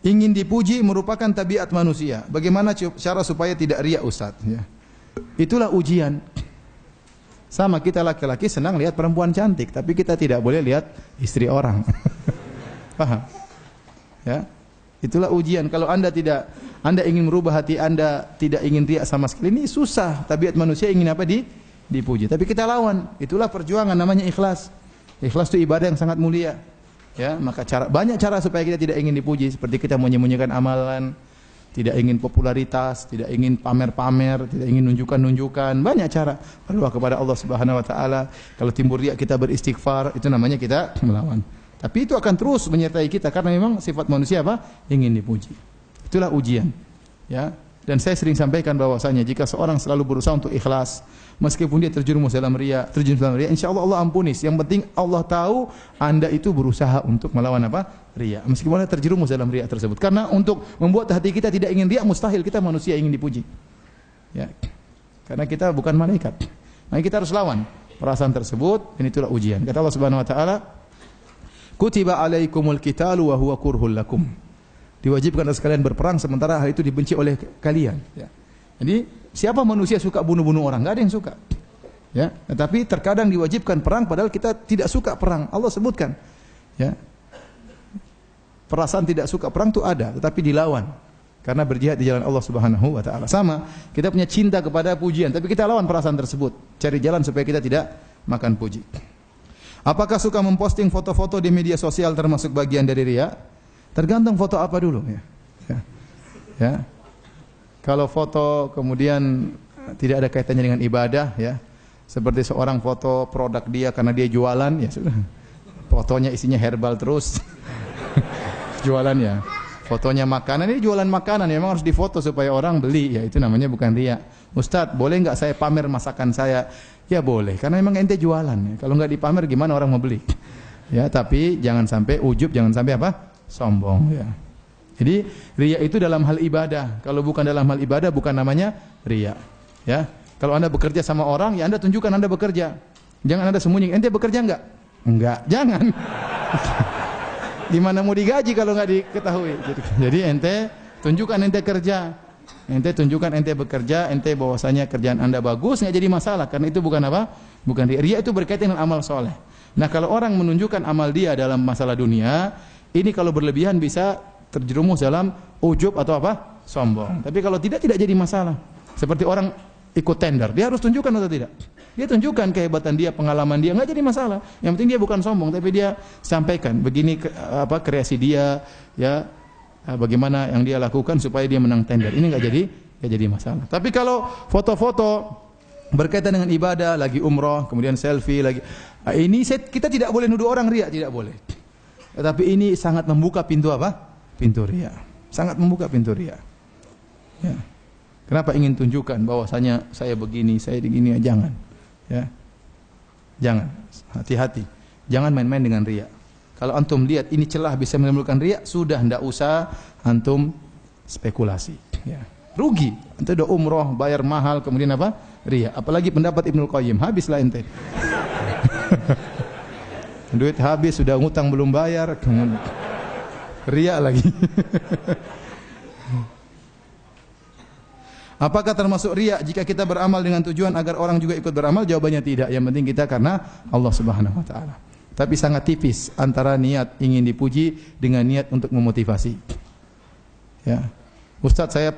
Ingin dipuji merupakan tabiat manusia. Bagaimana cara supaya tidak riya, Ustaz? Ya. Itulah ujian. Sama kita laki-laki senang lihat perempuan cantik, tapi kita tidak boleh lihat istri orang. Paham? Ya. Itulah ujian. Kalau Anda ingin merubah hati Anda, tidak ingin riya sama sekali, ini susah. Tabiat manusia ingin apa? Dipuji. Tapi kita lawan. Itulah perjuangan, namanya ikhlas. Ikhlas itu ibadah yang sangat mulia. Ya, maka banyak cara supaya kita tidak ingin dipuji, seperti kita menyembunyikan amalan, tidak ingin popularitas, tidak ingin pamer-pamer, tidak ingin nunjukkan-nunjukkan, banyak cara. Berdoa kepada Allah Subhanahu wa taala. Kalau timbul riya kita beristighfar, itu namanya kita melawan. Tapi itu akan terus menyertai kita karena memang sifat manusia apa? Ingin dipuji. Itulah ujian. Ya. Dan saya sering sampaikan bahwasanya jika seorang selalu berusaha untuk ikhlas, meskipun dia terjerumus dalam riya, insyaallah Allah ampuni. Yang penting Allah tahu Anda itu berusaha untuk melawan apa? Riya. Meskipun Anda terjerumus dalam riya tersebut. Karena untuk membuat hati kita tidak ingin riya mustahil, kita manusia ingin dipuji. Ya. Karena kita bukan malaikat. Maka kita harus lawan perasaan tersebut, dan itulah ujian. Kata Allah Subhanahu wa taala, Kutiba alaikumul qitalu wa huwa kurhul lakum. Diwajibkan atas kalian berperang sementara hal itu dibenci oleh kalian. Ya. Jadi siapa manusia suka bunuh-bunuh orang? Enggak ada yang suka. Ya. Tetapi terkadang diwajibkan perang padahal kita tidak suka perang. Allah sebutkan. Ya. Perasaan tidak suka perang itu ada, tetapi dilawan. Karena berjihad di jalan Allah Subhanahu wa taala. Sama, kita punya cinta kepada pujian, tapi kita lawan perasaan tersebut. Cari jalan supaya kita tidak makan puji. Apakah suka memposting foto-foto di media sosial termasuk bagian dari riya? Tergantung foto apa dulu ya. Ya. Kalau foto kemudian tidak ada kaitannya dengan ibadah ya. Seperti seorang foto produk dia karena dia jualan ya sudah. Fotonya isinya herbal terus. Jualan ya. Fotonya makanan, ini jualan makanan memang harus difoto supaya orang beli ya, itu namanya bukan riya. Ustadz, boleh enggak saya pamer masakan saya? Ya boleh, karena memang ente jualan. Ya. Kalau enggak dipamer gimana orang mau beli? Ya, tapi jangan sampai ujub, jangan sampai apa? Sombong. Ya. Jadi riya itu dalam hal ibadah. Kalau bukan dalam hal ibadah, bukan namanya riya. Ya, kalau Anda bekerja sama orang, ya Anda tunjukkan Anda bekerja. Jangan Anda sembunyi. Ente bekerja enggak? Enggak, jangan. Gimana mau digaji kalau enggak diketahui? Jadi ente tunjukkan ente kerja. Ente tunjukkan ente bekerja, ente bahwasanya kerjaan Anda bagus, enggak jadi masalah karena itu bukan apa? Bukan riya. Riya itu berkaitan dengan amal soleh. Nah, kalau orang menunjukkan amal dia dalam masalah dunia, ini kalau berlebihan bisa terjerumus dalam ujub atau apa? Sombong. Tapi kalau tidak jadi masalah. Seperti orang ikut tender, dia harus tunjukkan atau tidak? Dia tunjukkan kehebatan dia, pengalaman dia, enggak jadi masalah. Yang penting dia bukan sombong, tapi dia sampaikan begini kreasi dia, ya. Bagaimana yang dia lakukan supaya dia menang tender. Ini enggak jadi masalah. Tapi kalau foto-foto berkaitan dengan ibadah, lagi umroh, kemudian selfie lagi, ini kita tidak boleh nuduh orang riya, tidak boleh. Tetapi ini sangat membuka pintu apa? Pintu riya. Sangat membuka pintu riya. Ya. Kenapa ingin tunjukkan bahwasanya saya begini, saya begini? Jangan. Ya. Jangan. Hati-hati. Jangan main-main dengan riya. Kalau antum lihat ini celah bisa menimbulkan riya, sudah tidak usah antum spekulasi. Ya. Rugi. Ente udah umroh, bayar mahal, kemudian apa? Riya. Apalagi pendapat Ibnu Qayyim, habislah ente. Duit habis, sudah ngutang belum bayar, kemudian riya lagi. Apakah termasuk riya jika kita beramal dengan tujuan agar orang juga ikut beramal? Jawabannya tidak. Yang penting kita karena Allah Subhanahu wa taala. Tapi sangat tipis antara niat ingin dipuji dengan niat untuk memotivasi. Ya. Ustadz, saya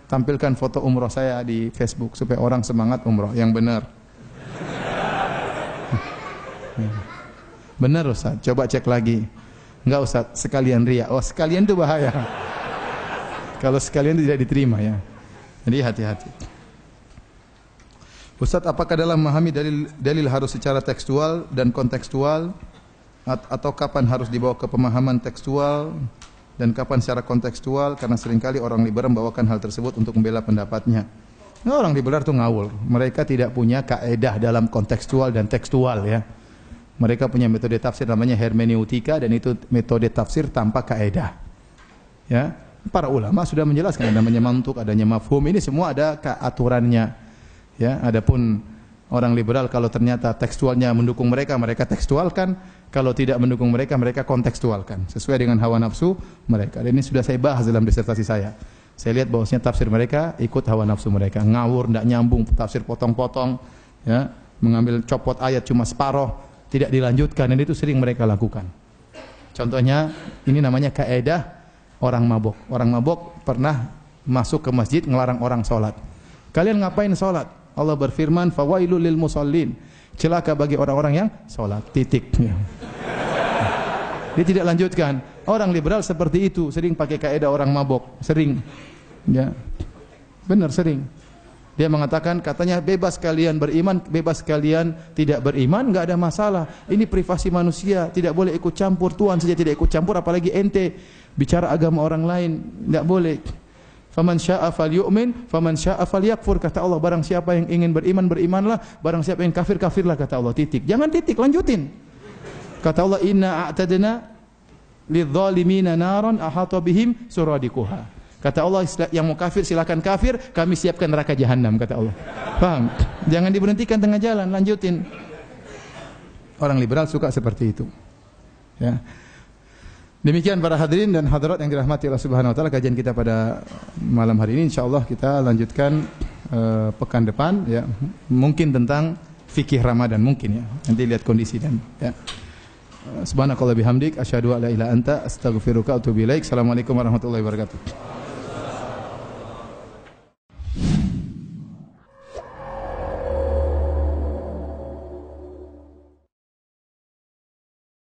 tampilkan foto umroh saya di Facebook supaya orang semangat umroh. Yang benar. Benar Ustadz, coba cek lagi. Enggak Ustadz, sekalian riya. Oh, sekalian itu bahaya. Kalau sekalian itu tidak diterima ya. Jadi hati-hati. Ustaz, apakah dalam memahami dalil harus secara tekstual dan kontekstual, atau kapan harus dibawa ke pemahaman tekstual dan kapan secara kontekstual? Karena seringkali orang liberal membawakan hal tersebut untuk membela pendapatnya. Nah, orang liberal itu ngawur. Mereka tidak punya kaedah dalam kontekstual dan tekstual ya. Mereka punya metode tafsir namanya hermeneutika, dan itu metode tafsir tanpa kaedah. Ya, para ulama sudah menjelaskan namanya mantuk, adanya mafhum, ini semua ada aturannya. Ya, adapun orang liberal kalau ternyata tekstualnya mendukung mereka, mereka tekstualkan. Kalau tidak mendukung mereka, mereka kontekstualkan sesuai dengan hawa nafsu mereka. Dan ini sudah saya bahas dalam disertasi saya. Saya lihat bahwasanya tafsir mereka ikut hawa nafsu mereka, ngawur, tidak nyambung, tafsir potong-potong, ya, mengambil copot ayat cuma separoh, tidak dilanjutkan, dan itu sering mereka lakukan. Contohnya, ini namanya kaedah orang mabuk. Orang mabuk pernah masuk ke masjid ngelarang orang sholat. Kalian ngapain sholat? Allah berfirman, fawailul lil musallin. Celaka bagi orang-orang yang sholat. Titik. Dia tidak lanjutkan. Orang liberal seperti itu, sering pakai kaedah orang mabuk, sering. Ya. Benar, sering. Dia mengatakan, katanya bebas kalian beriman, bebas kalian tidak beriman, enggak ada masalah. Ini privasi manusia, tidak boleh ikut campur. Tuhan saja tidak ikut campur, apalagi ente bicara agama orang lain, enggak boleh. Faman syaa'a falyu'min, faman syaa'a falyakfur, kata Allah. Barang siapa yang ingin beriman, berimanlah, barang siapa yang kafir, kafirlah, kata Allah. Titik. Jangan titik, lanjutin. Kata Allah, inna a'tadna lidzalimina naran ahata bihim suradiquha. Kata Allah, yang mau kafir silakan kafir, kami siapkan neraka jahanam, kata Allah. Paham? Jangan diberhentikan tengah jalan, lanjutin. Orang liberal suka seperti itu. Ya. Demikian para hadirin dan hadirat yang dirahmati Allah Subhanahu wa taala, kajian kita pada malam hari ini. Insyaallah kita lanjutkan pekan depan ya, mungkin tentang fikih Ramadan mungkin ya. Nanti lihat kondisi dan ya. Subhanakallah bihamdik asyhadu an la ilaha illa anta astaghfiruka wa atubu ilaik. Assalamualaikum warahmatullahi wabarakatuh.